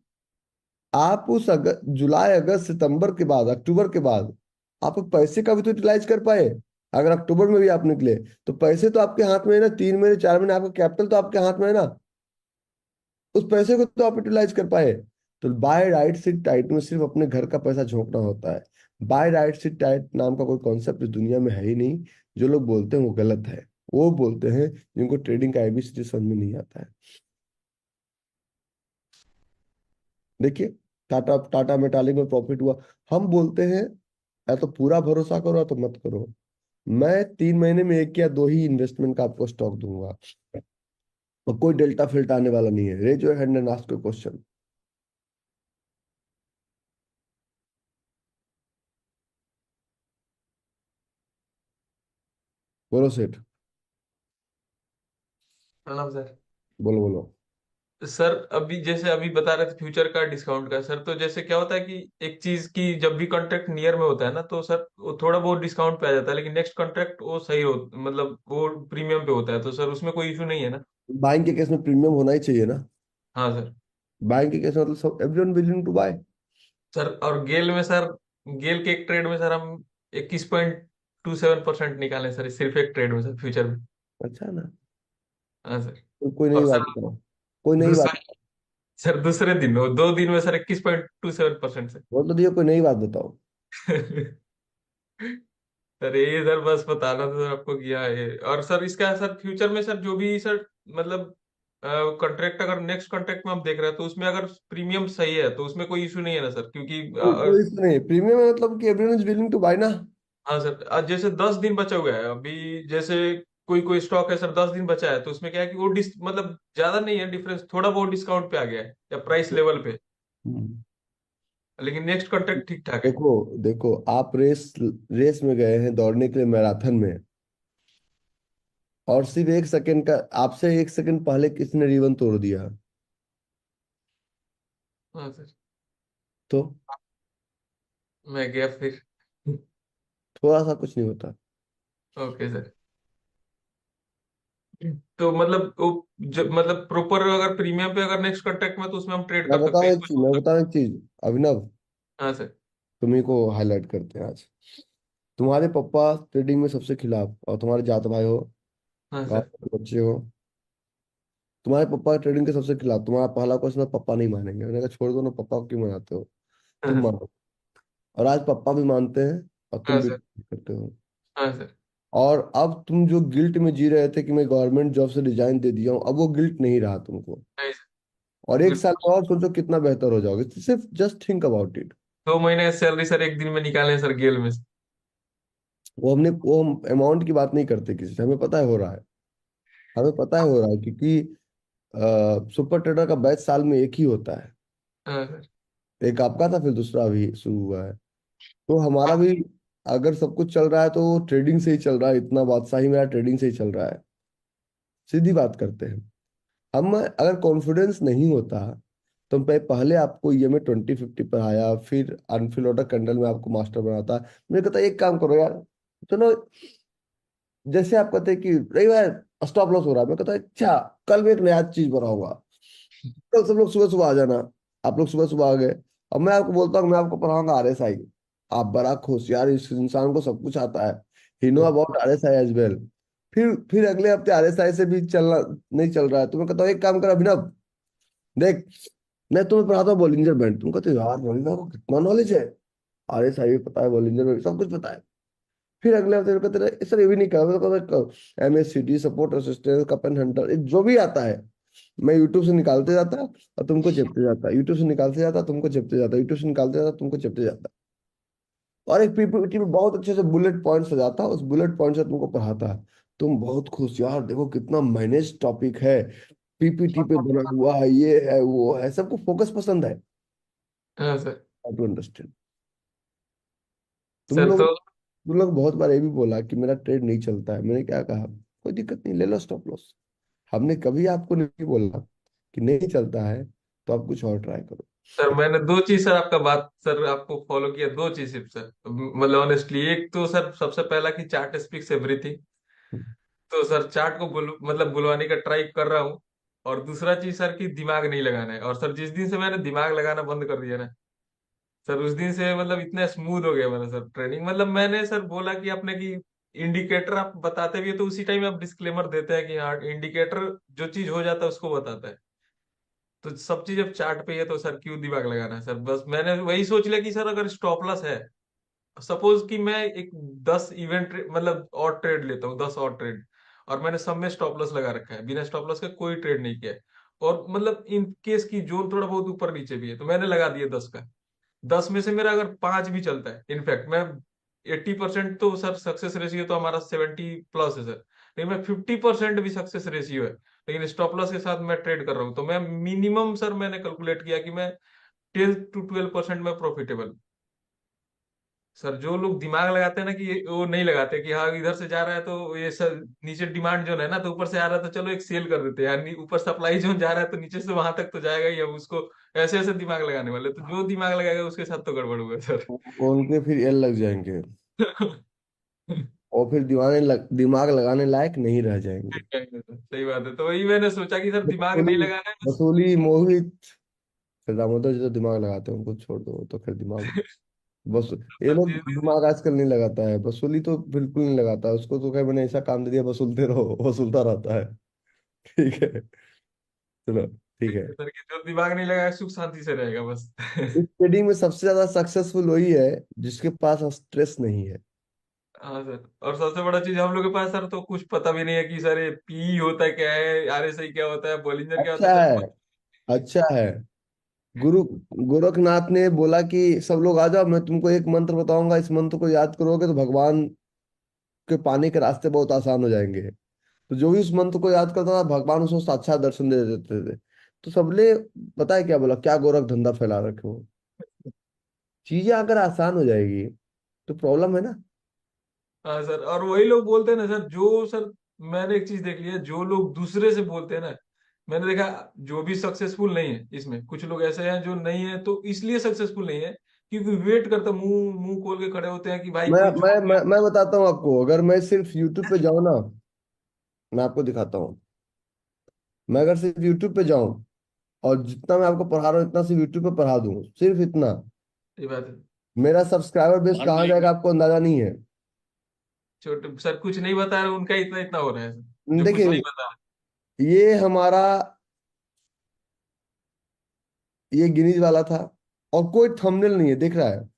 आप उस जुलाई अगस्त सितंबर के बाद अक्टूबर के बाद आप पैसे का भी तो यूटिलाइज कर पाए। अगर अक्टूबर में भी आप निकले तो पैसे तो आपके हाथ में है ना, 3 महीने 4 महीने आपका कैपिटल तो आपके हाथ में है ना, उस पैसे को तो आप यूटिलाइज कर पाए। तो बाय राइट सिट टाइट में सिर्फ अपने घर का पैसा झोंकना होता है। बाय राइट सिट टाइट नाम का कोई कॉन्सेप्ट इस दुनिया में है ही नहीं। जो लोग बोलते हैं वो गलत है, वो बोलते हैं जिनको ट्रेडिंग का एबीसीडी समझ में नहीं आता है। देखिए टाटा टाटा मेटालिक में प्रॉफिट हुआ, हम बोलते हैं या तो पूरा भरोसा करो या तो मत करो। मैं 3 महीने में एक या दो ही इन्वेस्टमेंट का आपको स्टॉक दूंगा, और कोई डेल्टा फिल्ट आने वाला नहीं है। Raise your hand and ask question. बोलो सेठ, प्रणाम सर। बोलो बोलो। सर अभी जैसे अभी बता रहे थे फ्यूचर का डिस्काउंट का सर, तो जैसे क्या होता है कि एक चीज की जब भी कॉन्ट्रैक्ट नियर में होता है ना तो सर वो थोड़ा बहुत डिस्काउंट पे आ जाता है, लेकिन नेक्स्ट कॉन्ट्रैक्ट वो सही हो मतलब वो प्रीमियम पे होता है, तो सर उसमें कोई इशू नहीं है ना? बाइंग के केस में प्रीमियम होना ही चाहिए ना। हाँ सर। बाइंग के केस में मतलब सब everyone willing to buy. Sir और गेल में सर, गेल के एक ट्रेड में सर हम 21.27% निकाले सर, सिर्फ एक ट्रेड में सर, फ्यूचर में। अच्छा ना, हाँ सर। तो कोई नई और बात सर बताओ, कोई नई बात। दूसरा, सर दूसरे दिन में 2 दिन में सर 21.27% से। बोल तो दिया, कोई नई बात बताओ। सर ये सर बस बताना था सर आपको किया है। और सर इसका सर फ्यूचर में सर जो भी सर मतलब कॉन्ट्रैक्ट, अगर नेक्स्ट कॉन्ट्रैक्ट में हम देख रहे हैं तो उसमें अगर प्रीमियम सही है तो उसमें कोई इशू नहीं है ना सर? क्योंकि कोई इशू नहीं, प्रीमियम है मतलब कि everyone is willing to buy ना। हाँ सर, आज जैसे 10 दिन बचा हुआ है अभी, जैसे कोई कोई स्टॉक है सर 10 दिन बचा है, तो उसमें क्या है कि वो मतलब ज्यादा नहीं है डिफरेंस, थोड़ा बहुत डिस्काउंट पे आ गया है या प्राइस लेवल पे, हम्म। लेकिन नेक्स्ट कॉन्ट्रैक्ट ठीक ठाक है। देखो देखो, आप रेस रेस में गए हैं दौड़ने के लिए मैराथन में, और सिर्फ 1 सेकंड का, आपसे 1 सेकंड पहले किसने रिबन तोड़ दिया? हाँ सर। तो मैं गया फिर। थोड़ा सा कुछ नहीं होता। Okay sir. तो मतलब वो मतलब प्रॉपर अगर प्रीमियम पे अगर नेक्स्ट कॉन्ट्रैक्ट में तो उसमें हम ट्रेड कर सकते हैं, इसमें मैं कुछ। बताऊं एक चीज, अभिनव, हाँ सर। तुम्ही को हाईलाइट करते हैं आज। तुम्हारे पापा ट्रेडिंग में सबसे खिलाफ, और तुम्हारे जात भाई हो, हाँ गाँव सर। के बच्चे हो, तुम्हारे पापा ट्रेडिंग के सबसे खिलाफ। तुम्हारा पहला क्वेश्चन, पापा नहीं मानेंगे, मैंने कहा छोड़ दो ना, पापा को क्यों मनाते हो, तुम हाँ मानो। और आज पापा भी मानते हैं और तुम हाँ भी सर। करते हो। हाँ सर। और अब तुम जो गिल्ट में जी रहे थे कि मैं गवर्नमेंट जॉब से रिजाइन दे दिया हूँ, अब वो गिल्ट नहीं रहा तुमको। नहीं सर। और एक साल बिल्कुल। में और सोचो कितना बेहतर हो जाओगे। सिर्फ जस्ट थिंक अबाउट इट। 2 महीने की सैलरी सर एक दिन में निकाले सर गेल में से। वो हम अमाउंट की बात नहीं करते किसी से, हमें पता है हो रहा है। हमें पता है हो रहा है क्योंकि सुपर ट्रेडर का बैच साल में एक ही होता है। हाँ सर। एक आपका था, फिर दूसरा अभी शुरू हुआ है। तो हमारा भी अगर सब कुछ चल रहा है तो ट्रेडिंग से ही चल रहा है। इतना बादशाही मेरा ट्रेडिंग से ही चल रहा है। सीधी बात करते हैं। हम अगर कॉन्फिडेंस नहीं होता तो पहले आपको ये में 2050 पढ़ाया, फिर अनफिल ऑर्डर कैंडल में आपको मास्टर बनाता। मैंने कहता एक काम करो यार, चलो, जैसे आप कहते हैं कि रही बार स्टॉप लॉस हो रहा है, मैं कहता अच्छा कल मैं एक नया चीज बनाऊंगा, कल सब लोग सुबह सुबह आ जाना। आप लोग सुबह सुबह आ गए। अब मैं आपको बोलता हूँ मैं आपको पढ़ाऊंगा RSI। आप बड़ा खुश यार, इस इंसान को सब कुछ आता है, he know about RSI as well. फिर अगले हफ्ते RSI से भी चलना नहीं चल रहा है, तो मैं कहता हूँ एक काम कर अभिनव, देख मैं तुम्हें पढ़ाता हूँ बॉलिंजर बैंड। तुम कहते हो यार बॉलिंजर को कितना नॉलेज है, RSI भी पता है, बॉलिंजर में सब कुछ पता है। फिर अगले हफ्ते कहते रहे सर ये भी नहीं कहा, मैं तो कहता MACD support resistance cup and Hunter जो भी आता है मैं यूट्यूब से निकालते जाता और तुमको चिपते जाता, यूट्यूब से निकालते जाता तुमको चिपते जाता, यूट्यूब से निकालते जाता तुमको चिपते जाता। और एक PPT में बहुत अच्छे से बुलेट पॉइंट सजाता, उस बुलेट पॉइंट से तुमको पढ़ाता है। तुम बहुत खुश यार, देखो कितना मैनेज टॉपिक है, PPT पे बना हुआ है, ये है वो है, सबको फोकस पसंद है। हाँ सर। To understand. तुम सर लोग तो तुम लोग बहुत बार ये भी बोला कि मेरा ट्रेड नहीं चलता है, मैंने क्या कहा, कोई दिक्कत नहीं, ले लो स्टॉप लॉस। हमने कभी आपको नहीं बोला कि नहीं चलता है तो आप कुछ और ट्राई करो। सर मैंने दो चीज सर आपका बात सर आपको फॉलो किया, दो चीज सिर्फ सर, मतलब ऑनेस्टली एक तो सर सबसे पहला कि चार्ट स्पीक्स एवरीथिंग। तो सर चार्ट को मतलब बुलवाने का ट्राई कर रहा हूँ। और दूसरा चीज सर कि दिमाग नहीं लगाना है। और सर जिस दिन से मैंने दिमाग लगाना बंद कर दिया ना सर, उस दिन से मतलब इतना स्मूथ हो गया मेरा सर ट्रेनिंग। मतलब मैंने सर बोला कि अपने की इंडिकेटर आप बताते भी है तो उसी टाइम आप डिस्क्लेमर देते हैं कि हाँ इंडिकेटर जो चीज हो जाता है उसको बताता है। तो सब चीज अब चार्ट पे है तो सर क्यों दिमाग लगाना है सर। बस मैंने वही सोच लिया कि सर अगर स्टॉप लॉस है, सपोज कि मैं एक 10 इवेंट मतलब और ट्रेड लेता हूँ, 10 और ट्रेड, और मैंने सब में स्टॉप लॉस लगा रखा है, बिना स्टॉप लॉस का कोई ट्रेड नहीं किया है। और मतलब इन केस की जोन थोड़ा बहुत ऊपर नीचे भी है तो मैंने लगा दिया 10 का। 10 में से मेरा अगर 5 भी चलता है, इनफैक्ट मैं 80% तो सर सक्सेस रेशियो तो हमारा 70+ है सर, लेकिन मैं 50% भी सक्सेस रेशियो है, लेकिन स्टॉप लॉस के साथ मैं ट्रेड कर रहा हूँ, तो मैं मिनिमम सर मैंने कैलकुलेट किया कि मैं 10 to 12% में प्रॉफिटेबल। सर जो लोग दिमाग लगाते हैं ना कि वो नहीं लगाते कि हाँ इधर से जा रहा है तो ये सर नीचे डिमांड जोन है ना तो ऊपर से आ रहा है तो चलो एक सेल कर देते हैं यार, ऊपर सप्लाई जोन जा रहा है तो नीचे से वहां तक तो जाएगा ही, अब उसको ऐसे ऐसे दिमाग लगाने वाले, तो जो दिमाग लगाएगा उसके साथ तो गड़बड़ हुआ सर। उनके फिर एल लग जाएंगे और फिर दिमाग लगाने लायक नहीं रह जाएंगे। सही बात है, तो वही मैंने सोचा कि सर दिमाग नहीं वसूली लगाना है बस। वसूली मोहित, फिर दामोदर जी तो दिमाग लगाते हैं, उनको छोड़ दो तो फिर दिमाग बस। ये सर लोग जिस दिन दिमाग आजकल नहीं लगाता है, वसूली तो बिल्कुल नहीं लगाता है। उसको तो क्या मैंने ऐसा काम दे दिया वसूलते रहो, वसूलता रहता है। ठीक है, चलो ठीक है। सर कि जो दिमाग नहीं लगाया सुख शांति से रहेगा बस। इस ट्रेडिंग में सबसे ज्यादा सक्सेसफुल वही है जिसके पास स्ट्रेस नहीं है। हाँ सर, और सबसे बड़ा चीज हम लोग के पास सर तो कुछ पता भी नहीं है कि सर ये पी होता है क्या है, RSI क्या होता है, बॉलिंजर क्या होता अच्छा है सर। है, अच्छा है। गुरु गोरखनाथ ने बोला कि सब लोग आ जाओ, मैं तुमको एक मंत्र बताऊंगा, इस मंत्र को याद करोगे तो भगवान के पाने के रास्ते बहुत आसान हो जाएंगे। तो जो भी उस मंत्र को याद करता था भगवान उसको साक्षात दर्शन दे देते थे। तो सबने पता है क्या बोला, क्या गोरख धंधा फैला रखे हो। चीजें अगर आसान हो जाएगी तो प्रॉब्लम है ना। हाँ सर, और वही लोग बोलते हैं ना सर, जो सर मैंने एक चीज देख लिया, जो लोग दूसरे से बोलते हैं ना, मैंने देखा जो भी सक्सेसफुल नहीं है इसमें, कुछ लोग ऐसे हैं जो नहीं है तो इसलिए सक्सेसफुल नहीं है क्योंकि वेट करते मुंह मुंह खोल के खड़े होते हैं कि भाई मैं कोई मैं जोड़ दे। मैं, मैं बताता हूँ आपको, अगर मैं सिर्फ यूट्यूब पे जाऊँ ना, मैं आपको दिखाता हूँ। मैं अगर सिर्फ यूट्यूब पे जाऊँ और जितना मैं आपको पढ़ा रहा हूँ इतना सिर्फ यूट्यूब पे पढ़ा दूँ, सिर्फ इतना, ये बात है। मेरा सब्सक्राइबर बेस कहाँ जाएगा आपको अंदाजा नहीं है। छोटे सर कुछ नहीं बता रहे उनका इतना इतना हो रहा है सर, जो कुछ देखिए नहीं बता रहे। ये हमारा, ये गिनीज वाला था और कोई थंबनेल नहीं है दिख रहा है।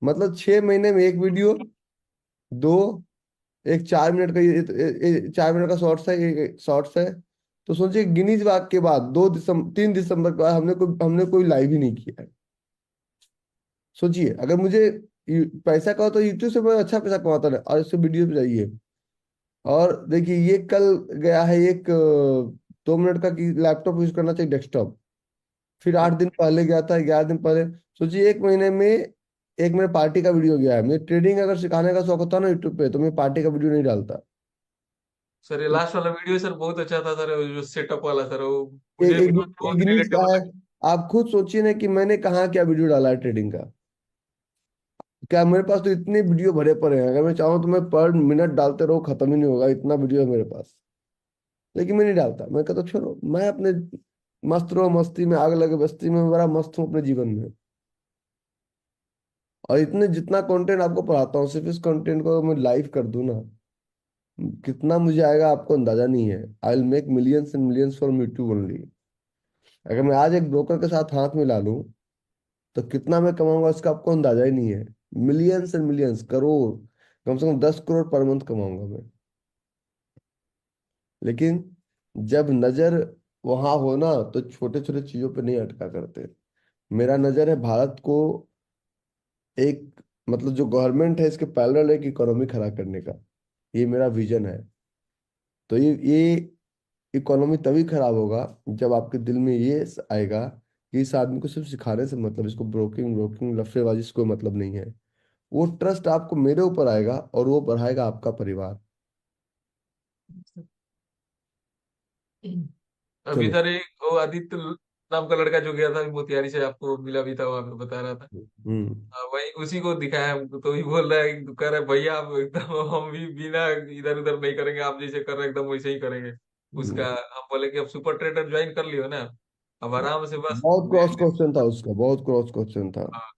मतलब 6 महीने में एक वीडियो, दो, एक 4 मिनट का, ये 4 मिनट का शॉर्ट्स है, ये शॉर्ट्स है, तो सोचिए गिनीज वाक के बाद 3 दिसंबर के बाद हमने कोई लाइव ही नहीं किया है। सोचिए अगर मुझे पैसा का हो तो यूट्यूब से मैं अच्छा पैसा कमाता ना, और इससे वीडियो पे जाइए। और देखिए ये कल गया है एक 2 मिनट का कि लैपटॉप यूज करना चाहिए डेस्कटॉप। फिर 8 दिन पहले गया था, 11 दिन पहले। सोचिए 1 महीने में एक मेरे पार्टी का वीडियो गया है। मुझे ट्रेडिंग अगर सिखाने का शौक होता ना यूट्यूब पे, तो मैं पार्टी का वीडियो नहीं डालता। सर ये लास्ट वाला वीडियो सर बहुत अच्छा था सर, वो जो सेटअप वाला सर, वो एक मुझे एक, मतलब एक बहुत गिनीज का रिलेटेबल है। लगा। आप खुद सोचिए ना कि मैंने कहाँ क्या वीडियो डाला है ट्रेडिंग का। क्या मेरे पास तो इतने वीडियो भरे पड़े हैं, अगर मैं चाहूँ तो मैं पर मिनट डालते रहो, खत्म ही नहीं होगा, इतना वीडियो है मेरे पास। लेकिन मैं नहीं डालता, मैं कहता छोड़ो, मैं अपने मस्त रहो, मस्ती में आग लगे बस्ती में, मैं बड़ा मस्त हूँ अपने जीवन में। और इतने जितना कंटेंट आपको पढ़ाता हूँ, सिर्फ इस कंटेंट को मैं लाइव कर दूं ना, कितना मुझे आएगा आपको अंदाजा नहीं है। I will make millions and millions from YouTube only. अगर मैं आज एक ब्रोकर के साथ हाथ मिला लूं, तो कितना मैं कमाऊंगा इसका आपको अंदाजा ही नहीं है। मिलियंस एंड मिलियंस, करोड़, कम से कम 10 करोड़ पर मंथ कमाऊंगा मैं। लेकिन जब नजर वहां हो ना, तो छोटे छोटे चीजों पे नहीं अटका करते। मेरा नजर है भारत को एक, मतलब जो गवर्नमेंट है इसके पैरेलल एक इकोनॉमी खड़ा करने का। ये मेरा विजन है। तो ये इकोनॉमी तभी खराब होगा जब आपके दिल में ये आएगा कि इस आदमी को सिर्फ सिखाने से मतलब, इसको ब्रोकिंग ब्रोकिंग लफड़ेबाजी से कोई मतलब नहीं है। वो ट्रस्ट आपको मेरे ऊपर आएगा और वो बढ़ाएगा आपका परिवार। अभी चलो। सर एक वो आदित्य नाम का लड़का जो गया था मोतिहारी से, आपको मिला भी था, वहां पे बता रहा था। हम्म। हाँ, वही उसी को दिखाया हमको, तो ही बोल रहा है, कह रहा है भैया आप एकदम हम भी बिना इधर उधर नहीं करेंगे, आप जैसे कर रहे हैं एकदम वैसे ही करेंगे। हम्म। उसका हम बोले कि अब सुपर ट्रेडर ज्वाइन कर लियो ना, अब आराम से बस बहुत क्रॉस क्वेश्चन था उसका, बहुत क्रॉस क्वेश्चन था। हाँ,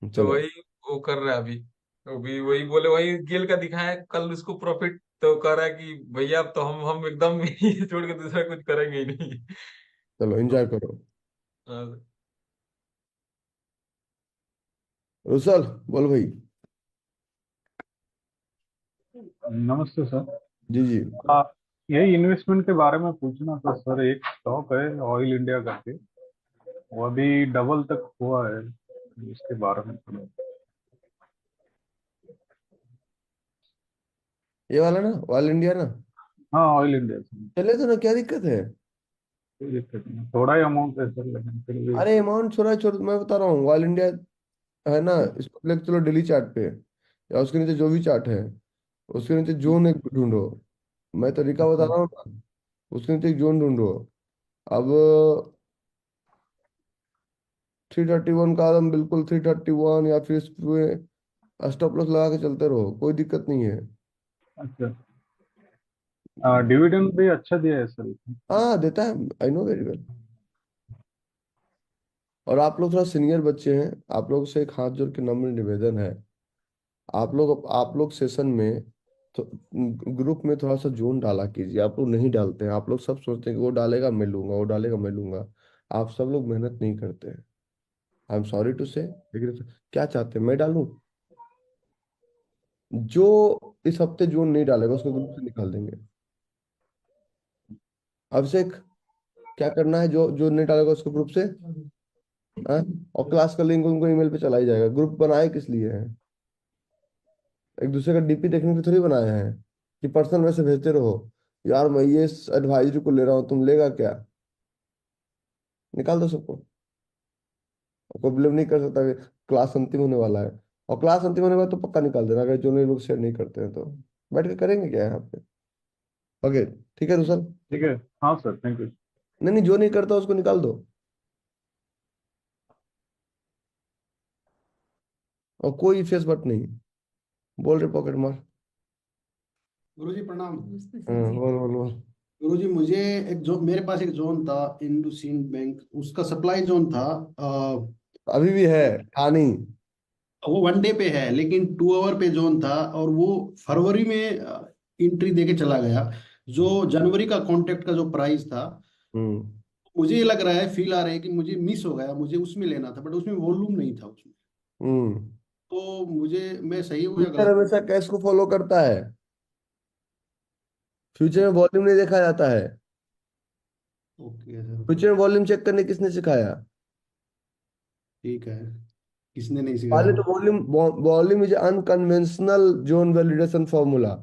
तो चलो। वही वो कर रहा है अभी। तो अभी वही बोले, वही गेल का दिखाया कल उसको प्रॉफिट, तो कह रहा है कि भैया अब तो हम एकदम ये छोड़ के दूसरा कुछ करेंगे ही नहीं। चलो एंजॉय करो। हाँ, रुसल, बोल भाई। नमस्ते सर। जी जी। आ, यही इन्वेस्टमेंट के बारे में पूछना था सर। एक स्टॉक है ऑयल इंडिया करके, वो अभी डबल तक हुआ है, इसके बारे में थोड़ा। ये वाला ना, ऑल इंडिया ना। हाँ, ऑयल इंडिया से चले तो ना, क्या दिक्कत है। कोई दिक्कत नहीं, थोड़ा ही अमाउंट है सर, लेकिन फिर भी। अरे अमाउंट छोड़ा छोड़, मैं बता रहा हूँ ऑल इंडिया है ना। इसको लेके चलो डेली चार्ट पे, या उसके नीचे जो भी चार्ट है, उसके नीचे जोन एक ढूंढो। मैं तरीका बता अच्छा। रहा हूँ ना। उसके नीचे एक जोन ढूंढो। अब 331 का आदम, बिल्कुल 331, या फिर इस पे स्टॉप लॉस लगा के चलते रहो, कोई दिक्कत नहीं है। अच्छा, डिविडेंड भी अच्छा दिया है सर इसने। हाँ देता है, आई नो वेरी वेल। और आप लोग थोड़ा सीनियर बच्चे हैं, आप लोग से एक हाथ जोड़ के नम्र निवेदन है। आप लोग सेशन में तो ग्रुप में थोड़ा सा जोन डाला कीजिए। आप लोग नहीं डालते हैं, आप लोग सब सोचते हैं कि वो डालेगा मैं लूंगा, वो डालेगा मैं लूंगा। आप सब लोग मेहनत नहीं करते हैं। आई एम सॉरी टू से, लेकिन क्या चाहते हैं मैं डालूं? जो इस हफ्ते जोन नहीं डालेगा उसको ग्रुप से निकाल देंगे। अभिषेक, क्या करना है? जो जो नहीं डालेगा उसको ग्रुप से, हाँ? और क्लास का लिंक उनको ईमेल पे चला ही जाएगा। ग्रुप बनाए किस लिए है? एक दूसरे का डीपी देखने के लिए थोड़ी बनाया है कि पर्सनल मैसेज भेजते रहो। यार मैं ये एडवाइजरी को ले रहा हूँ, तुम लेगा क्या? निकाल दो सबको। कोई बिलीव नहीं कर सकता कि क्लास अंतिम होने वाला है। और क्लास अंतिम होने के बाद तो पक्का निकाल देना, अगर जो नहीं लोग शेयर नहीं करते हैं तो। बैठ के करेंगे क्या यहाँ पे? ओके। ठीक है रुसल। ठीक है। हाँ सर, थैंक यू। नहीं नहीं, जो नहीं करता उसको निकाल दो। और कोई फेस बट नहीं। बोल रहे पॉकेट मार। गुरुजी प्रणाम। हाँ बोल बोल बोल। गुरुजी मुझे एक जो मेरे पास एक जोन था इंडसइंड बैंक, उसका सप्लाई जोन था। अभी भी है, था नहीं। वो 1 डे पे है, लेकिन 2 आवर पे जोन था, और वो फरवरी में एंट्री देके चला गया। जो जनवरी का कॉन्ट्रैक्ट का जो प्राइस था, हम्म। मुझे ये लग रहा है, फील आ रहा है कि मुझे मिस हो गया, मुझे उसमें लेना था, बट उसमें वॉल्यूम नहीं था उसमें। हम्म। तो मुझे, मैं सही हूँ या फ्यूचर गलत हूँ? हमेशा कैश को फॉलो करता है। फ्यूचर में वॉल्यूम नहीं देखा जाता है। ओके सर, फ्यूचर में वॉल्यूम चेक करने किसने सिखाया? ठीक है, किसने नहीं पहले सिखाया? तो volume, volume is unconventional zone validation formula.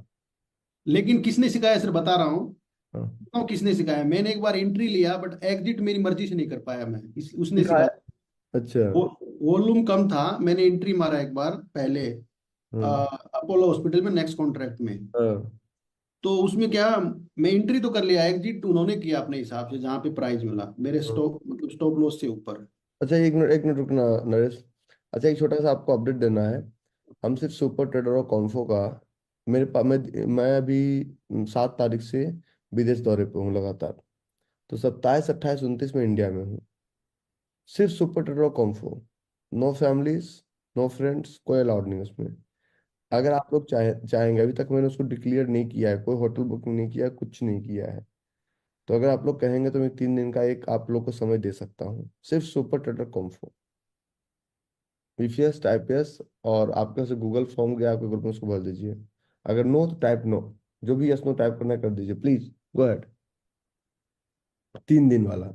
लेकिन किसने सिखाया सर, बता रहा हूँ। बताओ किसने सिखाया। मैंने एक बार एंट्री लिया बट एग्जिट मेरी मर्जी से नहीं कर पाया मैं, उसने सिखाया। सिखाया। अच्छा। वो वॉल्यूम कम था, मैंने एंट्री मारा एक बार पहले हाँ अपोलो हॉस्पिटल में नेक्स्ट कॉन्ट्रैक्ट में। हाँ। तो उसमें क्या, मैं एंट्री तो कर लिया, एग्जिट उन्होंने किया अपने हिसाब से जहाँ पे प्राइस मिला मेरे हाँ। स्टॉप, मतलब स्टॉप लॉस से ऊपर। अच्छा, एक मिनट रुकना नरेश। अच्छा, एक छोटा सा आपको अपडेट देना है। हम सिर्फ सुपर ट्रेडर और कॉन्फो का, मेरे पास मैं अभी 7 तारीख से विदेश दौरे पे हूँ लगातार। तो 27, 28, 29 में इंडिया में हूँ। सिर्फ सुपर ट्रेडर और कॉन्फो। नो फैमिलीज, नो फ्रेंड्स, कोई अलाउड नहीं उसमें। अगर आप लोग चाहेंगे, अभी तक मैंने उसको डिक्लेयर नहीं किया है, कोई होटल बुकिंग नहीं किया है, कुछ नहीं किया है। तो अगर आप लोग कहेंगे तो मैं 3 दिन का एक आप लोग को समय दे सकता हूँ, सिर्फ सुपर ट्रेडर कॉन्फो। ईपीएस टाइप यस, और आपके से गूगल फॉर्म गया आपके ग्रुप में, उसको भर दीजिए। अगर नो तो टाइप नो। जो भी यस नो टाइप करना है कर दीजिए प्लीज, गो अहेड। 3 दिन वाला,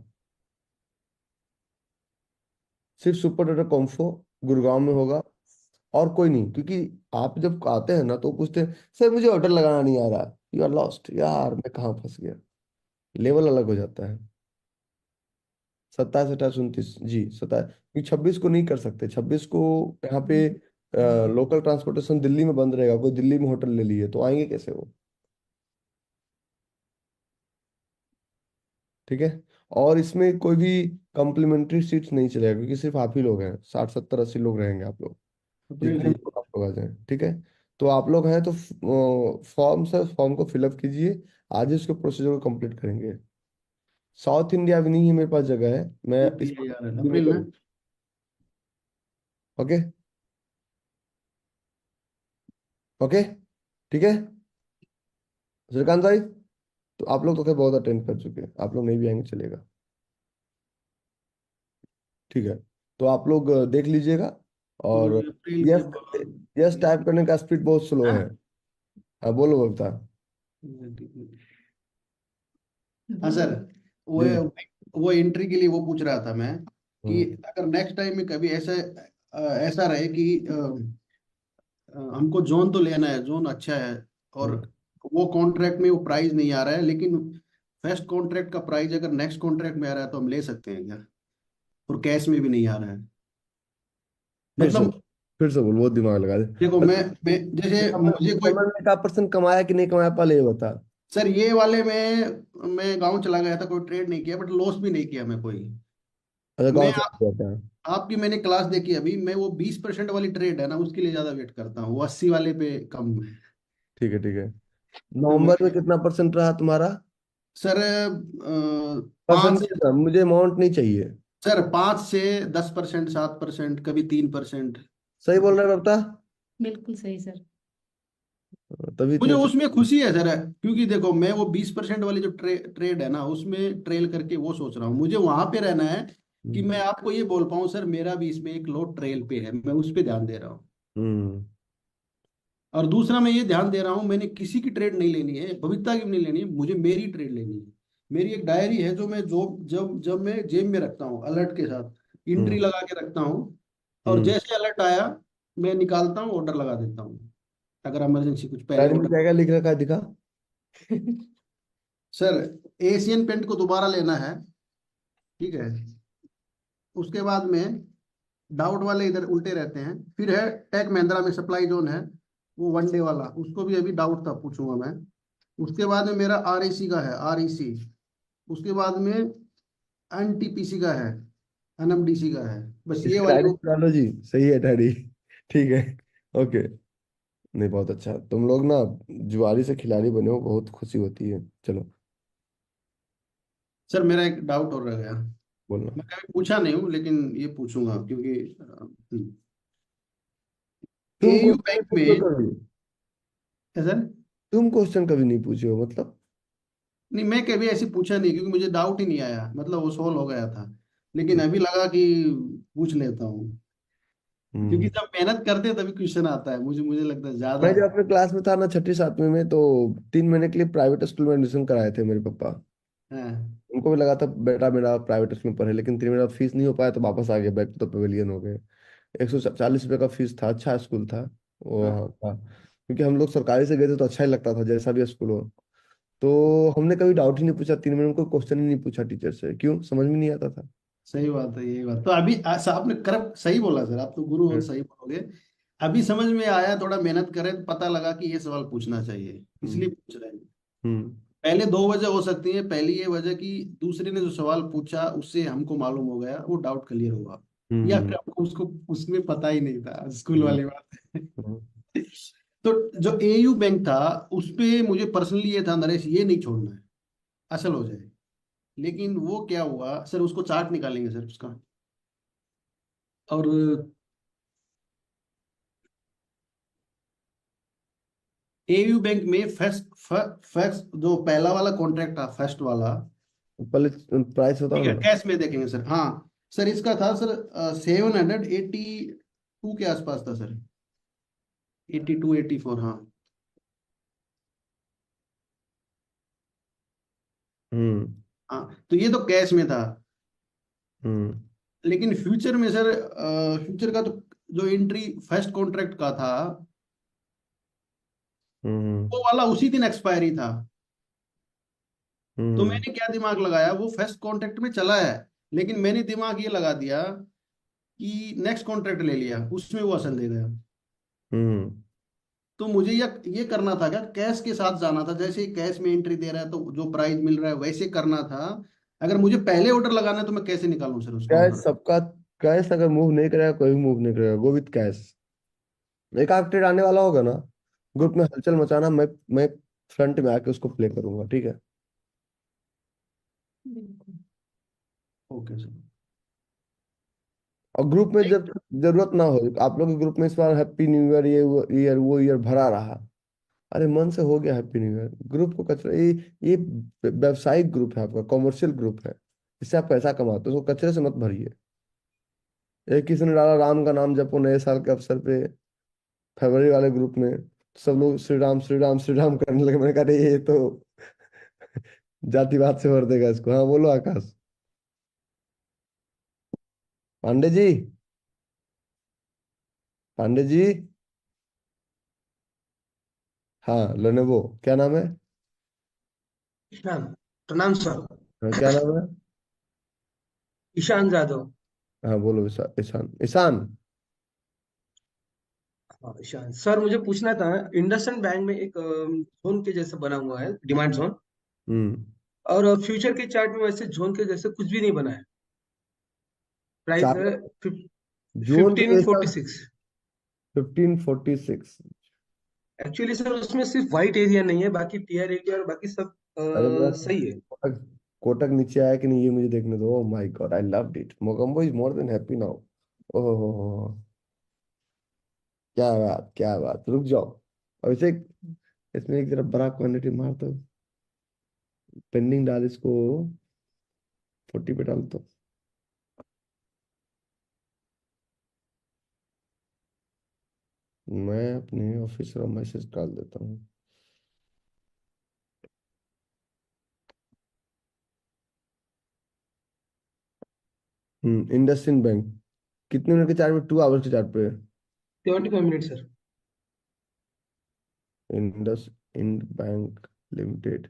सिर्फ सुपर ट्रेडर कॉन्फो, गुड़गांव में होगा। और कोई नहीं, क्योंकि आप जब आते हैं ना तो पूछते हैं सर मुझे ऑर्डर लगाना नहीं आ रहा। यू आर लॉस्ट यार, मैं कहाँ फंस गया। लेवल अलग हो जाता है। 27, 28, 29 जी, 27, क्योंकि 26 को नहीं कर सकते। 26 को यहाँ पे लोकल ट्रांसपोर्टेशन दिल्ली में बंद रहेगा, कोई दिल्ली में होटल ले लिए तो आएंगे कैसे वो। ठीक है। और इसमें कोई भी कम्प्लीमेंट्री सीट्स नहीं चलेगा, क्योंकि सिर्फ आप ही लोग हैं, 60, 70, 80 लोग रहेंगे आप लोग। अप्रैल जितने में। भी लोग आप लोग आ जाएं, ठीक है। तो आप लोग हैं तो फॉर्म से फॉर्म को फिलअप कीजिए। आज ही उसके प्रोसीजर को कंप्लीट करेंगे। साउथ इंडिया भी नहीं है मेरे पास जगह है, मैं यूपी इस है यार, में अप्रैल में। करूँ। ओके। ओके। ठीक है श्रीकांत भाई। तो आप लोग तो खैर बहुत अटेंड कर चुके हैं, आप लोग नहीं भी आएंगे चलेगा। ठीक है। तो आप लोग देख लीजिएगा। तो और अप्रैल के यस, बाद। यस टाइप करने का स्पीड बहुत स्लो है। हाँ? हाँ बोलो बता। हाँ सर, वो जी। वो एंट्री के लिए वो पूछ रहा था मैं कि हम्म अगर नेक्स्ट टाइम में कभी ऐसा ऐसा रहे कि हमको जोन तो लेना है, जोन अच्छा है, और हम्म। वो कॉन्ट्रैक्ट में वो प्राइस नहीं आ रहा है, लेकिन फर्स्ट कॉन्ट्रैक्ट का प्राइस अगर नेक्स्ट कॉन्ट्रैक्ट में आ रहा है तो हम ले सकते हैं क्या? और कैश में भी नहीं आ रहा है। फिर से मतलब बोल, फिर से बोल, बहुत दिमाग लगा दे। देखो, मतलब मैं जैसे मुझे कोई, दिसंबर में का परसेंट कमाया कि नहीं कमाया, पहले ये बता। सर ये वाले में मैं गांव चला गया था, कोई ट्रेड नहीं किया बट लॉस भी नहीं किया मैं कोई। अच्छा, मैं गाँव चला जाता है। आपकी मैंने क्लास देखी अभी, मैं वो 20% वाली ट्रेड है ना उसके लिए ज्यादा वेट करता हूँ, वो 80 वाले पे कम है। ठीक है ठीक है। तो नवंबर में मैं कितना परसेंट रहा तुम्हारा? सर पाँच, परसेंटेज था, मुझे अमाउंट नहीं चाहिए। सर 5 से 10%, 7%, कभी 3%। सही बोल रहे हैं बता। बिल्कुल सही सर। तभी मुझे इतने से। उसमें खुशी है सर, क्योंकि देखो मैं वो 20% वाली जो ट्रेड है ना उसमें ट्रेल करके वो सोच रहा हूँ, मुझे वहां पे रहना है कि मैं आपको ये बोल पाऊँ सर मेरा भी इसमें एक लोड ट्रेल पे है, मैं उस पे ध्यान दे रहा हूँ। हम्म। और दूसरा मैं ये ध्यान दे रहा हूँ, मैंने किसी की ट्रेड नहीं लेनी है, भविता की भी नहीं लेनी है, मुझे मेरी ट्रेड लेनी है। मेरी एक डायरी है जो मैं जो जब जब मैं जेब में रखता हूँ अलर्ट के साथ, हम्म। एंट्री लगा के रखता हूँ, और हम्म। जैसे अलर्ट आया मैं निकालता हूँ, ऑर्डर लगा देता हूँ, अगर इमरजेंसी कुछ पहले डायरी में ऑर्डर। क्या क्या लिख रखा है दिखा। सर एशियन पेंट को दोबारा लेना है, ठीक है। उसके बाद में डाउट वाले इधर उल्टे रहते हैं, फिर है टेक महिंद्रा में सप्लाई जोन है, वो वन डे वाला, उसको भी अभी डाउट था, पूछूंगा मैं। उसके बाद में मेरा आरईसी का है, आरईसी। उसके बाद में एनटीपीसी का है, एनएमडीसी का है, बस ये इसकी वाली डायरी वो। बना लो जी, सही है डायरी। ठीक है। ओके। नहीं, बहुत अच्छा, तुम लोग ना जुआरी से खिलाड़ी बने हो, बहुत खुशी होती है। चलो सर मेरा एक डाउट और रह गया, बोलना। मैं कभी पूछा नहीं हूँ लेकिन ये पूछूंगा क्योंकि तुम एयू क्वेश्चन बैंक नहीं पूछो में कभी। है सर। तुम क्वेश्चन कभी नहीं पूछे हो मतलब। नहीं, मैं कभी ऐसे पूछा नहीं क्योंकि मुझे डाउट ही नहीं आया, मतलब वो सोल्व हो गया था, लेकिन अभी लगा कि पूछ लेता हूँ। क्योंकि हम्म। जब मेहनत करते हैं तभी क्वेश्चन आता है, मुझे मुझे लगता है ज्यादा। मैं जब अपने क्लास में था ना, छठी सातवीं में, तो 3 महीने के लिए प्राइवेट स्कूल में एडमिशन कराए थे मेरे पापा। हाँ उनको भी लगा था बेटा मेरा प्राइवेट स्कूल में पढ़े, लेकिन 3 महीना फीस नहीं हो पाया तो वापस आ गया, बैक टू द पवेलियन हो गए। 140 रुपये का फीस था, अच्छा स्कूल था वो हाँ। वहाँ का। क्योंकि हम लोग सरकारी से गए थे तो अच्छा ही लगता था जैसा भी स्कूल हो। तो हमने कभी डाउट ही नहीं पूछा, 3 महीने में कोई क्वेश्चन ही नहीं पूछा टीचर से, क्यों, समझ में नहीं आता था। सही बात है, यही बात तो अभी आपने करप सही बोला सर, आप तो गुरु हो, हम्म। सही बोलोगे। अभी समझ में आया, थोड़ा मेहनत करें तो पता लगा कि ये सवाल पूछना चाहिए, इसलिए हम्म। पूछ रहे हैं। हम्म। पहले दो वजह हो सकती है, पहली ये वजह कि दूसरे ने जो सवाल पूछा उससे हमको मालूम हो गया, वो डाउट क्लियर हुआ, या हम्म। फिर हमको उसको उसमें पता ही नहीं था, स्कूल हम्म। वाली बात है। हम्म। तो जो एयू बैंक था, उस पे मुझे पर्सनली ये था, नरेश ये नहीं छोड़ना है, असल हो जाए। लेकिन वो क्या हुआ सर, उसको चार्ट निकालेंगे सर उसका। और एयू बैंक में फर्स्ट फर्स्ट जो पहला वाला कॉन्ट्रैक्ट था, फर्स्ट वाला, पहले प्राइस बताओ ठीक है ना। कैश में देखेंगे सर। हाँ सर, इसका था सर 782 के आसपास था सर, 82 84, हाँ। हम्म। हाँ तो ये तो कैश में था। हम्म। लेकिन फ्यूचर में सर, फ्यूचर का तो जो एंट्री फर्स्ट कॉन्ट्रैक्ट का था, हम्म। वो वाला उसी दिन एक्सपायरी था। तो हम्म। मैंने क्या दिमाग लगाया, वो फर्स्ट कॉन्ट्रैक्ट में चला है, लेकिन मैंने दिमाग ये लगा दिया कि नेक्स्ट कॉन्ट्रैक्ट ले लिया, उसमें वो असल दे गया। हम्म। तो मुझे ये करना था क्या, कैश के साथ जाना था, जैसे ही कैश में एंट्री दे रहा है तो जो प्राइस मिल रहा है वैसे करना था। अगर मुझे पहले ऑर्डर लगाना है तो मैं कैसे निकालूं सर उसका कैश ऑर्डर। सबका, कैश अगर मूव नहीं करेगा कोई भी मूव नहीं करेगा, गो विथ कैश। एक आध ट्रेड आने वाला होगा ना, ग्रुप में हलचल मचाना, मैं फ्रंट में आके उसको प्ले करूंगा, ठीक है। Okay sir. और ग्रुप में जब जरूरत ना हो, आप लोग के ग्रुप में इस बार हैप्पी न्यू ईयर, ये ईयर वो ईयर भरा रहा, अरे मन से हो गया हैप्पी न्यू ईयर। ग्रुप को कचरा, ये व्यवसायिक ग्रुप है आपका, कॉमर्शियल ग्रुप है, इससे आप पैसा कमाते हो, उसको कचरे से मत भरिए। एक किसी ने डाला राम का नाम जपो नए साल के अवसर पे, फरवरी वाले ग्रुप में, सब लोग श्री राम श्री राम श्री राम करने लगे। मैंने कहा अरे ये तो जातिवाद से भर देगा इसको। हाँ बोलो आकाश। पांडे जी, पांडे जी। हाँ लेनेवो, क्या नाम है? ईशान। प्रणाम सर। हाँ क्या नाम है? ईशान जादव। हाँ बोलो, ईशान, ईशान। हाँ ईशान सर, मुझे पूछना था, इंडसइंड बैंक में एक जोन के जैसे बना हुआ है, डिमांड जोन। हम्म। और फ्यूचर के चार्ट में वैसे जोन के जैसे कुछ भी नहीं बना है। प्राइस चार है जून के फिफ्टीन जैसा, फोर्टी सिक्स 1546। एक्चुअली सर उसमें सिर्फ व्हाइट एरिया नहीं है, बाकी टीयर एरिया और बाकी सब अरे मेरा सही है। कोटक, कोटक नीचे आया कि नहीं ये मुझे देखने दो। Oh my God, I loved it, Mogambo is more than happy now. Oh क्या बात, क्या बात, रुक जाओ। अब इसे, इसमें एक जरा बड़ा क्वांटिटी मार दो, पेंडिंग डाल इसको, 40 पे डाल दो। मैं अपने ऑफिस का मैसेज डाल देता हूँ। इंडसइंड बैंक कितने मिनट के चार्ट पे? 2 आवर्स के चार्ट पे। 75 minute sir. IndusInd bank limited,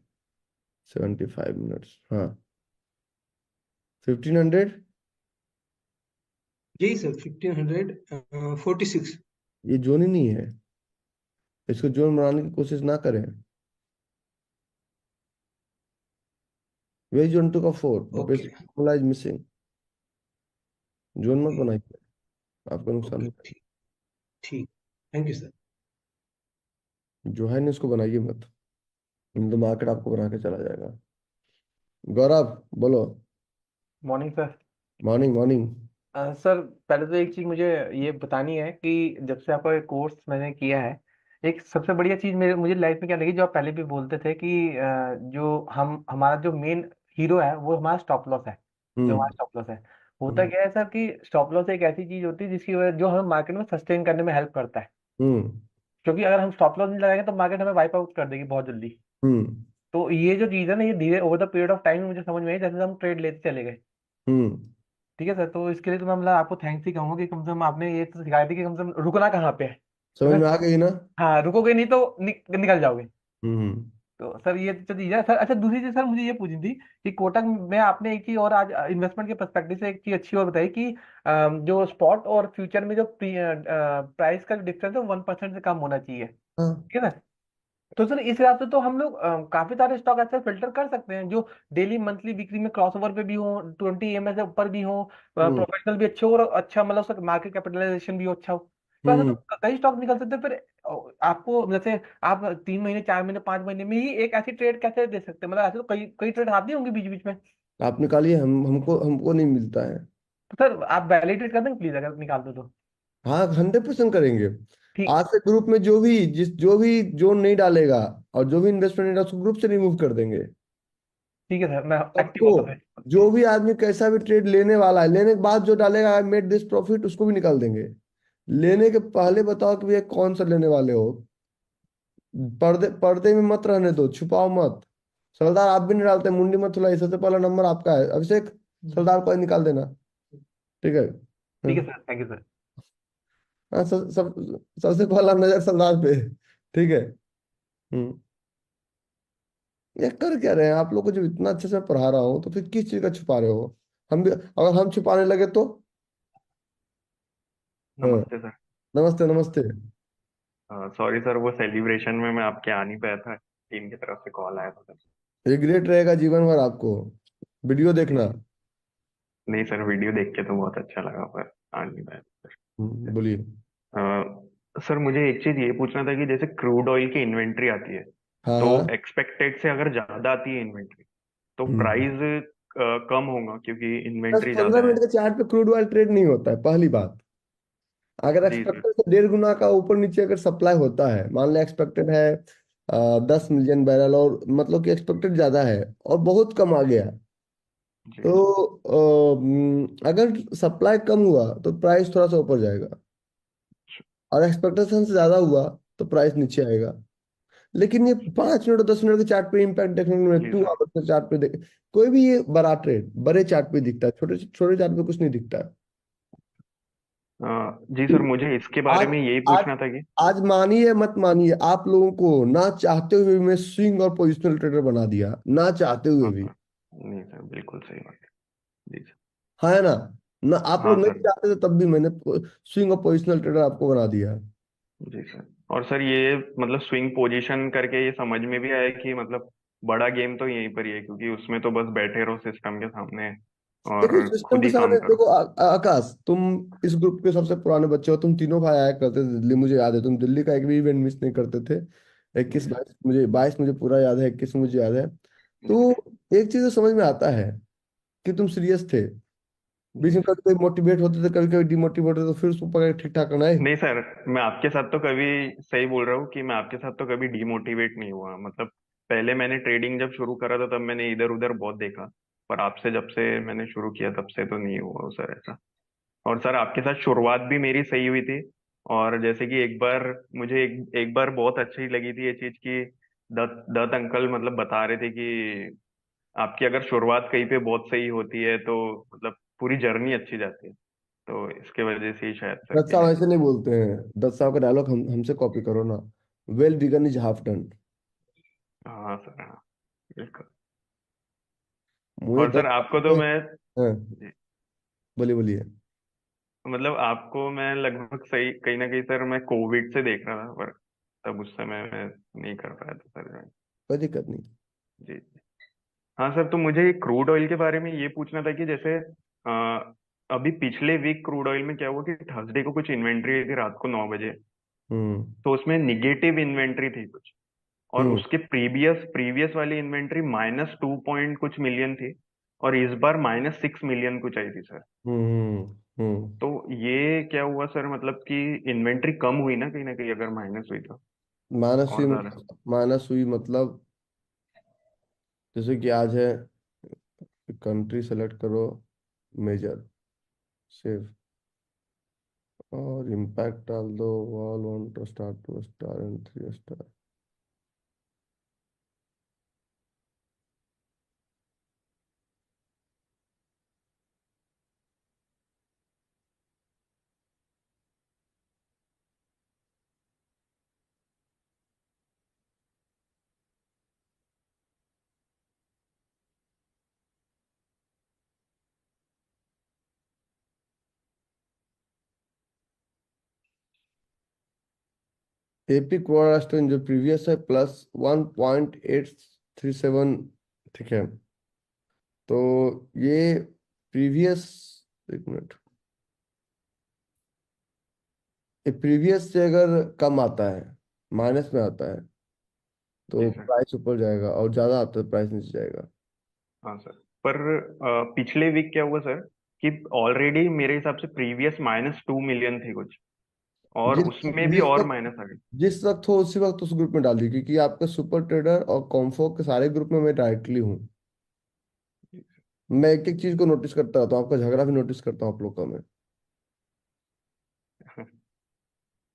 75 minutes, हाँ। 1500। यही सर 1546। ये जोन ही नहीं है, इसको जोन बनाने की कोशिश ना करें। वेज जोन टू का 4, the okay. Basic formula is missing. Zone मत ओके। बनाइए, आपका नुकसान ओके होगा। ठीक। ठीक। Thank you sir. जो है ना उसको बनाइए मत, नहीं तो मार्केट आपको बना के चला जाएगा। गौरव बोलो। Morning sir. Morning morning. Sir पहले तो एक चीज मुझे ये बतानी है कि जब से आपका कोर्स मैंने किया है, एक सबसे बढ़िया चीज मेरे मुझे लाइफ में क्या लगी, जो आप पहले भी बोलते थे कि जो हम हमारा जो मेन हीरो है वो हमारा स्टॉप लॉस है, जो हमारा हम्म। स्टॉप लॉस है। होता क्या है सर कि स्टॉप लॉस एक ऐसी चीज होती है जिसकी वजह जो हमें मार्केट में सस्टेन करने में हेल्प करता है। हम्म क्योंकि अगर हम स्टॉप लॉस नहीं लगाएंगे तो मार्केट हमें वाइप आउट कर देगी बहुत जल्दी। हम्म तो ये जो चीज है ना, ये धीरे over the period of time मुझे समझ में आई जैसे हम ट्रेड लेते चले गए। हम्म ठीक है सर, तो इसके लिए तो मैं मतलब आपको थैंक्स ही कहूंगा कि कम से कम आपने ये तो सिखाया थी कि कम से कम रुकना कहाँ पे है। समझ अगर में आ गई ना? हाँ रुकोगे नहीं तो निकल जाओगे। हम्म तो सर ये तो चीज है सर। अच्छा दूसरी चीज सर मुझे ये पूछनी थी कि कोटक में आपने एक चीज और आज इन्वेस्टमेंट के पर्सपेक्टिव से एक चीज अच्छी और बताई कि जो स्पॉट और फ्यूचर में जो प्राइस का डिफरेंस है 1% से कम होना चाहिए। हाँ ठीक है ना? तो सर इस हिसाब से तो हम लोग काफी सारे स्टॉक ऐसे फिल्टर कर सकते हैं जो डेली मंथली वीकली में क्रॉसओवर पे भी हो, 20 EMA से ऊपर भी हो, हम्म प्रोफेशनल भी अच्छे हो और अच्छा मतलब उसका मार्केट कैपिटलाइजेशन भी अच्छा हो। तो ऐसा तो हम्म कई स्टॉक निकल सकते हैं फिर। आपको जैसे आप 3 महीने 4 महीने 5 महीने में ही एक ऐसी ट्रेड कैसे दे सकते हैं? मतलब ऐसे तो कई कई ट्रेड आती होंगी बीच बीच में। आप निकालिए, हमको हमको नहीं मिलता है। तो सर आप वैलिडेट कर देंगे प्लीज अगर निकाल दो तो। हाँ 100% करेंगे। ठीक। आज से ग्रुप में जो भी जोन नहीं डालेगा और जो भी इन्वेस्टमेंट नहीं डालेगा उसको ग्रुप से रिमूव कर देंगे। ठीक है सर मैं एक्टिव सबको, होता हूँ जो भी आदमी कैसा भी ट्रेड लेने वाला है, लेने के बाद जो डालेगा आई मेड दिस प्रॉफिट, उसको भी निकाल देंगे। लेने के पहले बताओ कि भैया कौन सा लेने वाले हो। पर्दे पर्दे में मत रहने दो, छुपाओ मत। सरदार आप भी नहीं डालते, मुंडी मत खुलाई, सबसे पहला नंबर आपका है अभिषेक। सरदार को निकाल देना। ठीक है। हाँ ठीक है सर, थैंक यू सर। हाँ, सबसे पहला नजर सरदार पे। ठीक है। हम्म ये कर क्या रहे हैं आप लोग को? जब इतना अच्छे से मैं पढ़ा रहा हूँ तो फिर किस चीज का छुपा रहे हो? हम भी अगर हम छुपाने लगे तो? हाँ। नमस्ते सर। नमस्ते नमस्ते। सॉरी सर, वो सेलिब्रेशन में मैं आपके आ नहीं पाया था, टीम की तरफ से कॉल आया था सर। रिग्रेट रहेगा जीवन भर आपको। वीडियो देखना। नहीं सर, वीडियो देख के तो बहुत अच्छा लगा पर आ नहीं पाया सर। बोलिए। सर मुझे एक चीज ये पूछना था कि जैसे क्रूड ऑयल की इन्वेंट्री आती है, हाँ तो हाँ। एक्सपेक्टेड से अगर ज्यादा आती है इन्वेंट्री तो हम्म प्राइस कम होगा क्योंकि दस इन्वेंट्री ज्यादा पंद्रह है। मिनट के चार्ट पे क्रूड ऑयल ट्रेड नहीं होता है, पहली बात। अगर जी जी। एक्सपेक्टेड से 1.5 गुना का ऊपर नीचे अगर सप्लाई होता है, मान लें एक्सपेक्टेड है 10 मिलियन बैरल, और मतलब कि एक्सपेक्टेड ज्यादा है और बहुत कम आ गया, जी तो अगर सप्लाई कम हुआ तो प्राइस थोड़ा सा ऊपर जाएगा, और एक्सपेक्टेशन से ज्यादा हुआ तो प्राइस नीचे आएगा। लेकिन ये 5 मिनट और 10 मिनट के चार्ट पे इम्पैक्ट देखने को मिले, जी टू सर। आवर्स के चार्ट पे देख। कोई भी ये बड़ा ट्रेड बड़े चार्ट पे दिखता है, छोटे छोटे चार्ट पे कुछ नहीं दिखता है। जी सर, मुझे इसके बारे आज में यही आज पूछना था कि आज मानिए मत मानिए, आप लोगों को ना चाहते हुए भी मैं स्विंग और पोजिशनल ट्रेडर बना दिया, ना चाहते हुए हाँ भी। सर। नहीं सर, बिल्कुल सही बात है। जी सर। हाँ है ना? ना आप हाँ लोग नहीं सर। चाहते थे तब भी मैंने स्विंग और पोजिशनल ट्रेडर आपको बना दिया। जी सर। और सर ये मतलब स्विंग पोजीशन करके ये समझ में भी आया कि मतलब बड़ा गेम तो यहीं पर ही है, क्योंकि उसमें तो बस बैठे रहो सिस्टम के सामने देखो और सिस्टम खुद के ही काम सामने करो। देखो, आकाश तुम इस ग्रुप के सबसे पुराने बच्चे हो, तुम तीनों भाई आया करते थे दिल्ली, मुझे याद है तुम दिल्ली का एक भी इवेंट मिस नहीं करते थे। जी 21 22 मुझे पूरा याद है, 21 मुझे याद है। जी तो एक चीज तो समझ में आता है कि तुम सीरियस थे। बीच जी में सर। कभी कभी मोटिवेट होते थे, कभी कभी डिमोटिवेट होते, तो फिर उसको पकड़ के ठीक ठाक करना है। नहीं सर, मैं आपके साथ तो कभी, सही बोल रहा हूँ कि मैं आपके साथ तो कभी डिमोटिवेट नहीं हुआ। मतलब पहले मैंने ट्रेडिंग जब शुरू करा था तब मैंने इधर उधर बहुत देखा, पर आपसे जब से मैंने शुरू किया तब से तो नहीं हुआ सर ऐसा। और सर आपके साथ शुरुआत भी मेरी सही हुई थी। और जैसे कि एक बार मुझे एक बार बहुत अच्छी लगी थी ये चीज की, दत्त दत्त अंकल मतलब बता रहे थे कि आपकी अगर शुरुआत कहीं पे बहुत सही होती है तो मतलब पूरी जर्नी अच्छी जाती है। तो इसके वजह से ही शायद सर दत्त कि साहब नहीं। ऐसे नहीं बोलते हैं, दत्त साहब का डायलॉग हमसे कॉपी करो ना। Well begun is half done. हाँ सर, हाँ बिल्कुल। मुझे और सर दत्त आपको तो साहब मैं, हाँ, जी, बोलिए बोलिए। मतलब आपको मैं लगभग सही कहीं ना कहीं सर मैं कोविड से देख रहा था, पर तब उस समय मैं नहीं कर पाया था सर ज्वाइन। कोई दिक्कत नहीं। जी। हाँ सर, तो मुझे क्रूड ऑयल के बारे में ये पूछना था कि जैसे अभी पिछले वीक क्रूड ऑयल में क्या हुआ कि थर्सडे को कुछ इन्वेंट्री आई थी रात को 9 बजे। हम्म तो उसमें निगेटिव इन्वेंट्री थी कुछ, और हम्म उसके प्रीवियस प्रीवियस वाली इन्वेंट्री -2 पॉइंट कुछ मिलियन थी, और इस बार -6 मिलियन कुछ आई थी सर। हम्म। तो ये क्या हुआ सर, मतलब कि इन्वेंट्री कम हुई ना कहीं अगर माइनस हुई तो और ज्यादा। माइनस हुई मतलब, जैसे कि आज है, कंट्री सेलेक्ट करो, मेजर, सेव और इम्पैक्ट डाल दो, wall 1 star 2 star and 3 star. AP क्वाड्रास्टर जो प्रीवियस है +1.837, ठीक है। तो ये प्रीवियस, एक मिनट, ये प्रीवियस से अगर कम आता है, माइनस में आता है, जी तो सर। प्राइस ऊपर जाएगा, और ज्यादा आता है प्राइस नीचे जाएगा। हाँ सर। पर पिछले वीक क्या हुआ सर कि ऑलरेडी मेरे हिसाब से प्रीवियस -2 मिलियन थी कुछ, और जिस उसमें भी जिस और वक्त माइनस आ गई। जिस वक्त हो उसी वक्त उस ग्रुप में डाल दी, क्योंकि आपका सुपर ट्रेडर और कॉम्फो के सारे ग्रुप में मैं डायरेक्टली हूँ। मैं एक एक चीज को नोटिस करता रहता हूँ, आपका झगड़ा भी नोटिस करता हूँ आप लोग का मैं।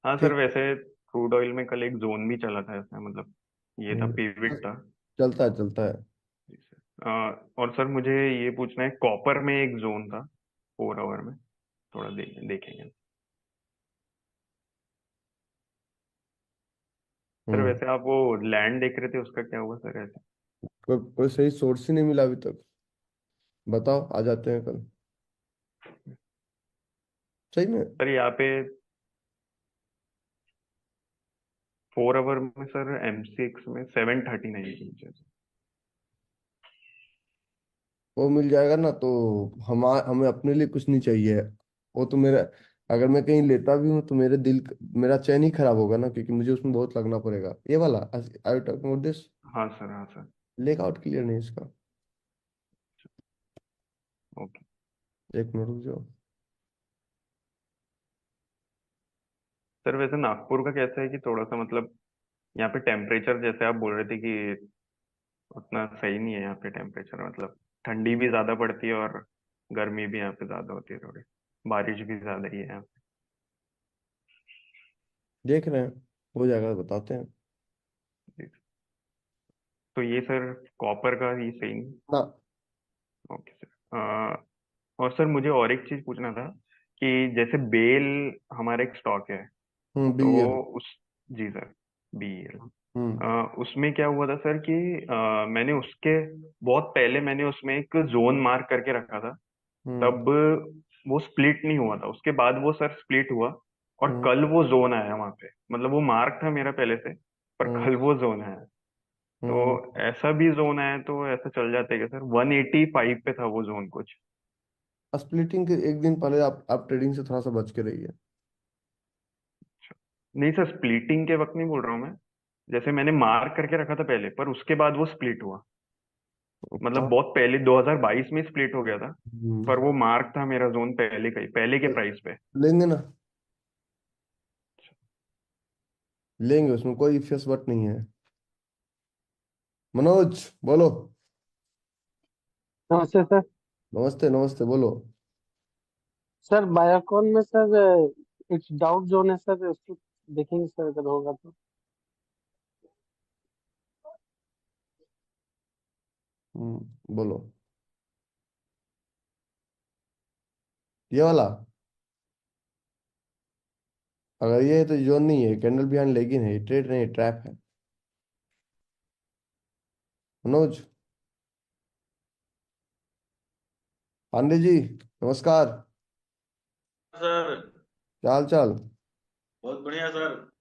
हाँ सर, ठीक। वैसे क्रूड ऑयल में कल एक जोन भी चला था ऐसा, मतलब ये था, हम्म, पिवट था। चलता है चलता है। जी सर। और सर मुझे ये पूछना है, कॉपर में एक जोन था 4 आवर में, थोड़ा देखेंगे सर। हम्म। वैसे आप वो लैंड देख रहे थे, उसका क्या हुआ सर ऐसे? कोई सही सोर्स ही नहीं मिला अभी तक। बताओ, आ जाते हैं कल, सही में। सर यहाँ पे 4 आवर में सर MCX में 739 की। वो मिल जाएगा ना, तो हमें अपने लिए कुछ नहीं चाहिए। वो तो मेरा, अगर मैं कहीं लेता भी हूँ तो मेरा चैन ही खराब होगा ना, क्योंकि मुझे उसमें बहुत लगना पड़ेगा। ये वाला आई यू टॉकिंग अबाउट दिस? हाँ सर, हाँ सर। लेग आउट क्लियर नहीं इसका। ओके। एक मिनट रुक जाओ। सर वैसे नागपुर का कैसा है कि थोड़ा सा मतलब यहाँ पे टेम्परेचर, जैसे आप बोल रहे थे कि उतना सही नहीं है यहाँ पे टेम्परेचर, मतलब ठंडी भी ज्यादा पड़ती है और गर्मी भी यहाँ पे ज्यादा होती है थोड़ी, बारिश भी ज्यादा ही है यहाँ देख रहे हैं, हो जाएगा तो बताते हैं पे। तो ये सर कॉपर का ये सही नहीं। ना। Okay sir. और सर मुझे और एक चीज पूछना था कि जैसे बेल हमारा एक स्टॉक है, तो BL। उस, जी सर, BEL। हम्म। उसमें क्या हुआ था सर कि मैंने उसके बहुत पहले मैंने उसमें एक जोन मार्क करके रखा था, हम्म। तब वो स्प्लिट नहीं हुआ था। उसके बाद वो सर स्प्लिट हुआ, और हम्म। कल वो जोन आया वहां पे, मतलब वो मार्क था मेरा पहले से, पर हम्म। कल वो जोन आया। तो हम्म। ऐसा भी जोन आया तो ऐसा चल जाता है क्या सर? 185 पे था वो जोन कुछ। स्प्लिटिंग के एक दिन पहले आप ट्रेडिंग से थोड़ा सा बच के रहिए। नहीं सर, स्प्लिटिंग के वक्त नहीं बोल रहा हूँ मैं, जैसे मैंने मार्क करके रखा था पहले, पर उसके बाद वो स्प्लिट हुआ, मतलब हाँ। बहुत पहले 2022 में स्प्लिट हो गया था, हम्म। पर वो मार्क था मेरा जोन पहले का ही, पहले के प्राइस पे। लेंगे ना, लेंगे, उसमें कोई फेस बट नहीं है। मनोज बोलो। नमस्ते सर। नमस्ते नमस्ते, बोलो। सर बायोकॉन में सर एक डाउट जोन है सर, उसको देखेंगे सर अगर होगा तो। बोलो। ये वाला, अगर ये है तो जोन नहीं है, कैंडल बिहाइंड लेगिन है, ये ट्रेड नहीं, ट्रैप है। मनोज पांडे जी, नमस्कार। सर। क्या हाल चाल? बहुत बढ़िया सर।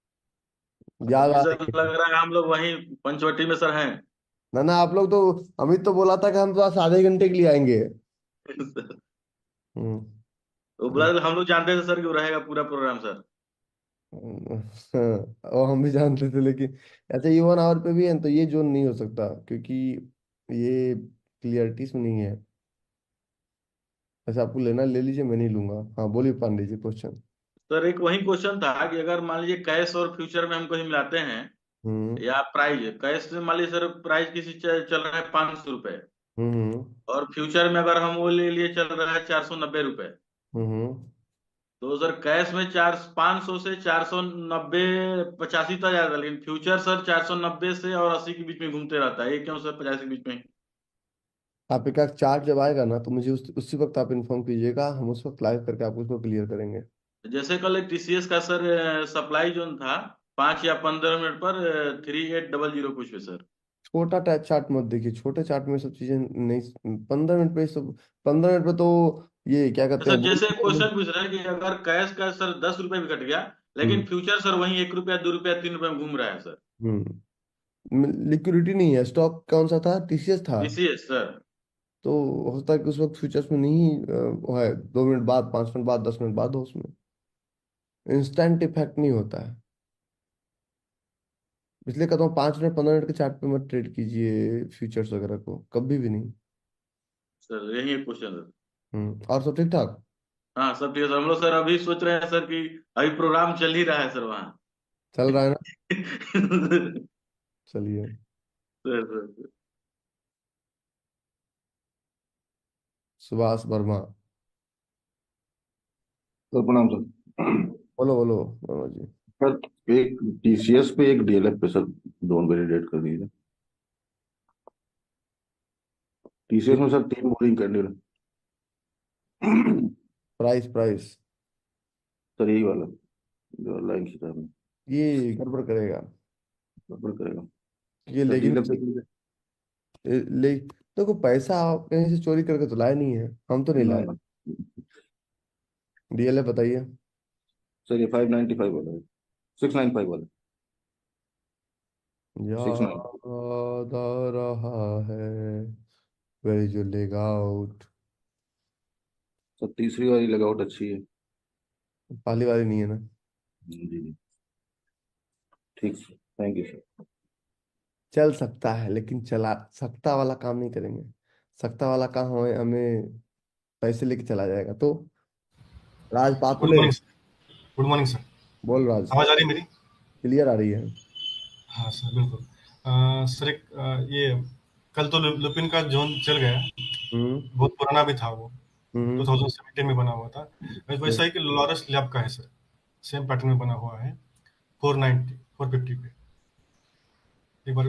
याद अभी आ सर रही है? लग रहा है हम लोग वहीं पंचवटी में सर हैं। ना ना, आप लोग तो, अमित तो बोला था कि हम बस आधे घंटे के लिए आएंगे। हम्म। वो बोला हम लोग जानते थे सर कि वो रहेगा पूरा प्रोग्राम सर। और हम भी जानते थे, लेकिन ऐसे ये 1 आवर पे भी है तो ये जोन नहीं हो सकता, क्योंकि ये क्लियरिटीज में नहीं है। ऐसा आपको लेना ले लीजिए, मैं नहीं लूंगा। हाँ बोलिए पांडे जी, क्वेश्चन। सर एक वही क्वेश्चन था कि अगर मान लीजिए कैश और फ्यूचर में हम कहीं मिलाते हैं, हम्म। या प्राइज, कैश में मान लीजिए सर प्राइस किसी चल रहा है 500 रुपए, हम्म। और फ्यूचर में अगर हम वो ले लिए चल रहा है 490 रुपए, हम्म। तो सर कैश में 500 से 490 85 तक जाता है, लेकिन फ्यूचर सर 490 से और 80 के बीच में घूमते रहता है। ये क्यों सर 50 के बीच में? आपके पास चार्ट जब आएगा ना तो मुझे उसी वक्त आप इन्फॉर्म कीजिएगा, हम उस वक्त लाइव करके आपको उसको क्लियर करेंगे। जैसे कल एक टीसीएस का सर सप्लाई जोन था 5 या 15 मिनट पर 3800 कुछ पे सर। छोटा चार्ट मत देखिए, छोटे चार्ट में सब चीजें नहीं, 15 मिनट पे सब, 15 मिनट पे तो ये क्या तो कहते हैं सर जैसे क्वेश्चन पूछ रहे हैं कि अगर कैश का सर 10 रुपए भी कट गया, लेकिन हम्म। फ्यूचर सर वही 1 रुपया 2 रुपया 3 रुपया में घूम रहा है सर। लिक्विडिटी नहीं है, स्टॉक कौन सा था, टीसीएस था। TCS sir. तो हो सकता है कि उस वक्त फ्यूचर्स में नहीं वो है, 2 मिनट बाद, 5 मिनट बाद, 10 मिनट बाद हो, उसमें इंस्टेंट इफेक्ट नहीं होता है। इसलिए कहता हूँ 5 मिनट 15 मिनट के चार्ट पे मत ट्रेड कीजिए फ्यूचर्स वगैरह को, कभी भी नहीं। सर यही एक क्वेश्चन सर। और सब ठीक ठाक। हाँ सब ठीक है सर। हम लोग सर अभी सोच रहे हैं सर कि अभी प्रोग्राम चल ही रहा है सर वहाँ। चल रहा है ना। सर चलिए। सर सुभाष वर्मा। सर प्रणाम सर। बोलो बोलो वर्मा जी। सर एक टीसीएस पे एक डीएलएफ पे सर दोनों वैलिडेट कर दीजिए। टीसीएस में sir 3 boarding candle. Price price sir यही वाला जो लाइन खींचा है ये गड़बड़ करेगा। गड़बड़ करेगा। ये सर लेकिन डीएलएफ देख लीजिए। ले देखो, पैसा आप कहीं से चोरी करके तो लाए नहीं है, हम तो नहीं ना लाए। ना डीएलएफ बताइए। सर ये 595 वाला है, 695 वाला, 69। याद आ रहा है, where is your leg out. Sir तीसरी वाली लगावट अच्छी है। पहली वाली नहीं है ना। जी जी ठीक सर, थैंक यू सर। चल सकता है लेकिन चला सकता वाला काम नहीं करेंगे। सकता वाला काम हमें हमें पैसे लेके चला जाएगा तो। राज गुड पापले। Morning sir. Good morning sir. बोल राज। आवाज आ रही है मेरी? क्लियर आ रही है। हाँ सर बिल्कुल। सर एक ये कल तो लुपिन का जोन चल गया, हम्म बहुत पुराना भी था वो, हम्म 2017 में बना हुआ था। वैसा ही कि लॉरस लैब का है सर, सेम पैटर्न में बना हुआ है, 490 450 पे। एक बार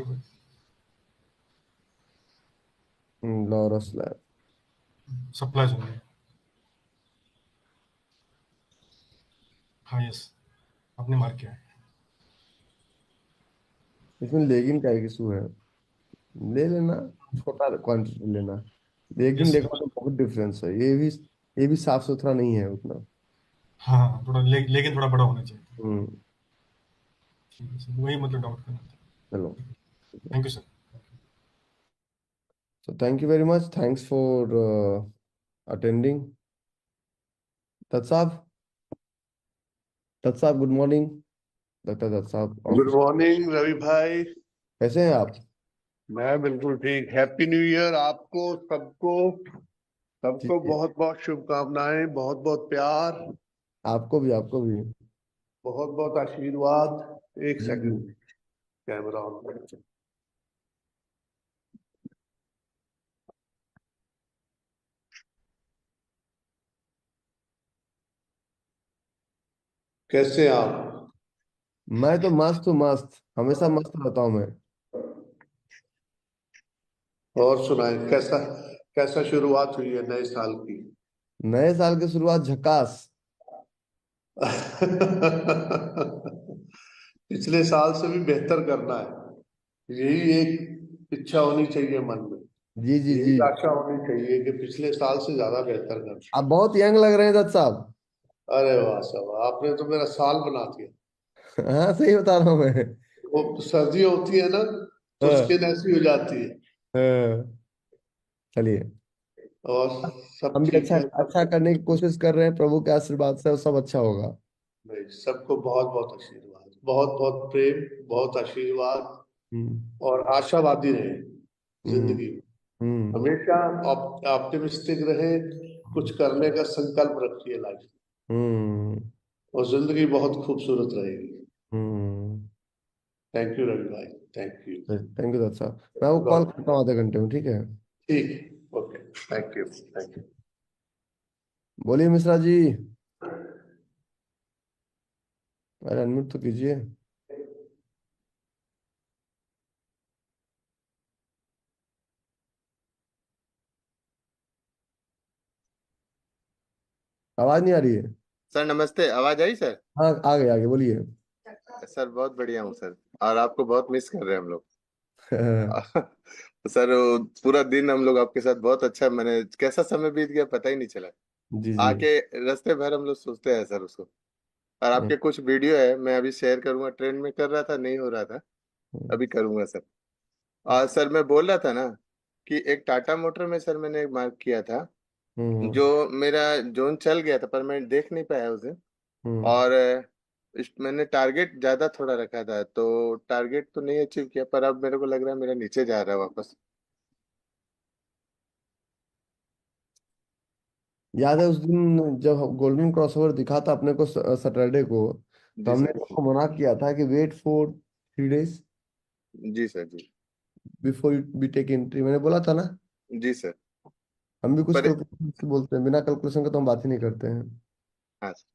लॉरस लैब। सप्लाई जोन है। हाँ यस, आपने मार्क किया है। इसमें लेगिंग का एक इशू है, ले लेना, छोटा क्वांटिटी लेना। लेगिंग यस लेगा सर। तो बहुत डिफरेंस है, ये भी साफ सुथरा नहीं है उतना। हाँ हाँ, थोड़ा लेकिन थोड़ा बड़ा होना चाहिए। हम्म ठीक है सर, वही मतलब डाउट करना था। चलो। Thank you sir. So thank you very much. Thanks for attending. Datt साहब, दत्त साहब गुड मॉर्निंग। डॉक्टर दत्त साहब गुड ऑफिस मॉर्निंग रवि भाई। कैसे हैं आप? मैं बिल्कुल ठीक। हैप्पी न्यू ईयर आपको सबको। जी सबको जी, बहुत बहुत शुभकामनाएं, बहुत बहुत प्यार, आपको भी आपको भी। बहुत बहुत आशीर्वाद। एक जी जी। सेकंड, कैमरा ऑन कर। कैसे हैं आप? मैं तो मस्त हूँ, मस्त, हमेशा मस्त रहता हूँ मैं। और सुनाए, कैसा कैसा शुरुआत हुई है नए साल की? नए साल की शुरुआत झकास। पिछले साल से भी बेहतर करना है, यही एक इच्छा होनी चाहिए मन में। जी जी यही जी। आशा होनी चाहिए कि पिछले साल से ज्यादा बेहतर करना। आप बहुत यंग लग रहे हैं दत्त साहब। अरे वाह साहब, आपने तो मेरा साल बना दिया। हाँ सही बता रहा हूँ मैं। वो सर्दी होती है ना तो हाँ स्किन ऐसी हो जाती है। हाँ। चलिए, और सब हम भी ठीक अच्छा है सब। अच्छा करने की कोशिश कर रहे हैं, प्रभु के आशीर्वाद से सब अच्छा होगा। नहीं, सबको बहुत बहुत आशीर्वाद, बहुत बहुत प्रेम, बहुत आशीर्वाद। हम्म और आशावादी रहे हम्म जिंदगी में। हम्म हमेशा ऑप्टिमिस्टिक रहे, कुछ करने का संकल्प रखिए लाइफ में, हम्म और जिंदगी बहुत खूबसूरत रहेगी। हम्म। थैंक यू रवि भाई, thank you. Thank you Datt साहब, मैं वो कॉल करता हूँ आधे घंटे में, ठीक है। ठीक, okay, thank you, thank you. बोलिए मिश्रा जी। अरे अनम्यूट तो कीजिए। आवाज नहीं आ रही है। सर नमस्ते, आवाज आई सर? हाँ, आ गए बोलिए। सर बहुत बढ़िया हूँ सर, और आपको बहुत मिस कर रहे हैं हम लोग। सर वो पूरा दिन हम लोग आपके साथ बहुत अच्छा, मैंने कैसा समय बीत गया पता ही नहीं चला। जी जी। आके रास्ते भर हम लोग सोचते हैं सर उसको। और हम्म, आपके कुछ वीडियो है, मैं अभी शेयर करूंगा, ट्रेंड में कर रहा था, नहीं हो रहा था, हम्म, अभी करूंगा सर। और सर मैं बोल रहा था ना कि एक टाटा मोटर में सर मैंने एक मार्क किया था, हम्म, जो मेरा जोन चल गया था पर मैं देख नहीं पाया उसे। हम्म। और मैंने टारगेट ज्यादा थोड़ा रखा था, तो टारगेट तो नहीं अचीव किया, पर अब मेरे को लग रहा है मेरा नीचे जा रहा है वापस। याद है उस दिन जब गोल्डन क्रॉसओवर दिखा था अपने को सैटरडे को, तो जी हमने सर। आपको मना किया था कि वेट फॉर 3 days जी सर। जी। Before you be take entry, मैंने बोला था ना। जी सर। हम भी कुछ पर कैलकुलेशन से बोलते हैं, बिना कैलकुलेशन के तो हम बात ही नहीं करते हैं। हाँ सर।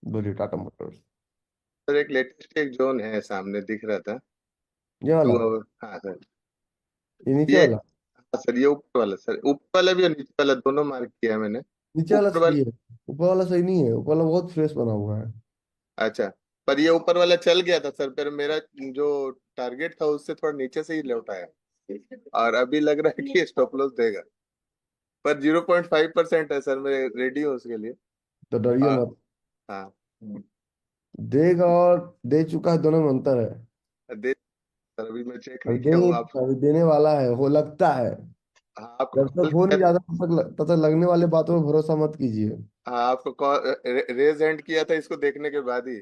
बोलिए टाटा मोटर्स। सर एक लेटेस्ट एक जोन है सामने दिख रहा था। ये वाला, तो हाँ सर। ये नीचे ये वाला। हाँ सर, ये ऊपर वाला सर, ऊपर वाला भी और नीचे वाला दोनों मार्क किया है मैंने। नीचे वाला ऊपर वाला, सही है, ऊपर वाला सही नहीं है। ऊपर वाला बहुत फ्रेश बना हुआ है। अच्छा, पर ये ऊपर वाला चल गया था सर, पर मेरा जो टारगेट था उससे थोड़ा नीचे से ही लौट आया। और अभी लग रहा है कि ये स्टॉप लॉस देगा, पर 0.5% है सर, मैं रेडी हूँ उसके लिए। तो डरिए हाँ। मत। हाँ। देगा और दे चुका है, दोनों में अंतर है। दे सर, अभी मैं चेक अभी नहीं किया देंगे, हूँ आप। अभी देने वाला है, हो लगता है। हाँ आपको जब कॉल तक हो किया नहीं जाता तब तक लगने वाले बातों में भरोसा मत कीजिए। हाँ आपको कॉल रेज हैंड किया था इसको देखने के बाद ही।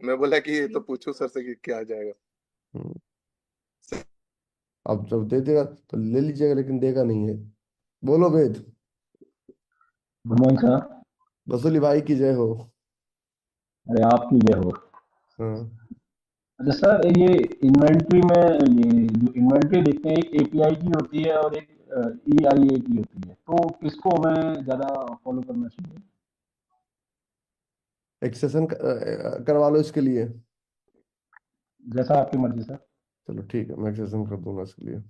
मैं बोला कि ये तो पूछूं सर से कि क्या जाएगा। हम्म, अब जब दे देगा तो ले लीजिएगा, लेकिन देगा नहीं है। बोलो वेद। Good morning sir. वसूली भाई की जय हो। अरे आपकी जय हो। हाँ। अच्छा सर, ये इन्वेंट्री में ये जो इन्वेंट्री देखते हैं, एक एपीआई की होती है और एक ईआईए की होती है, तो किसको हमें ज़्यादा फॉलो करना चाहिए? एक सेशन करवा लो इसके लिए। जैसा आपकी मर्जी सर। चलो ठीक है, मैं एक सेशन कर दूंगा इसके लिए।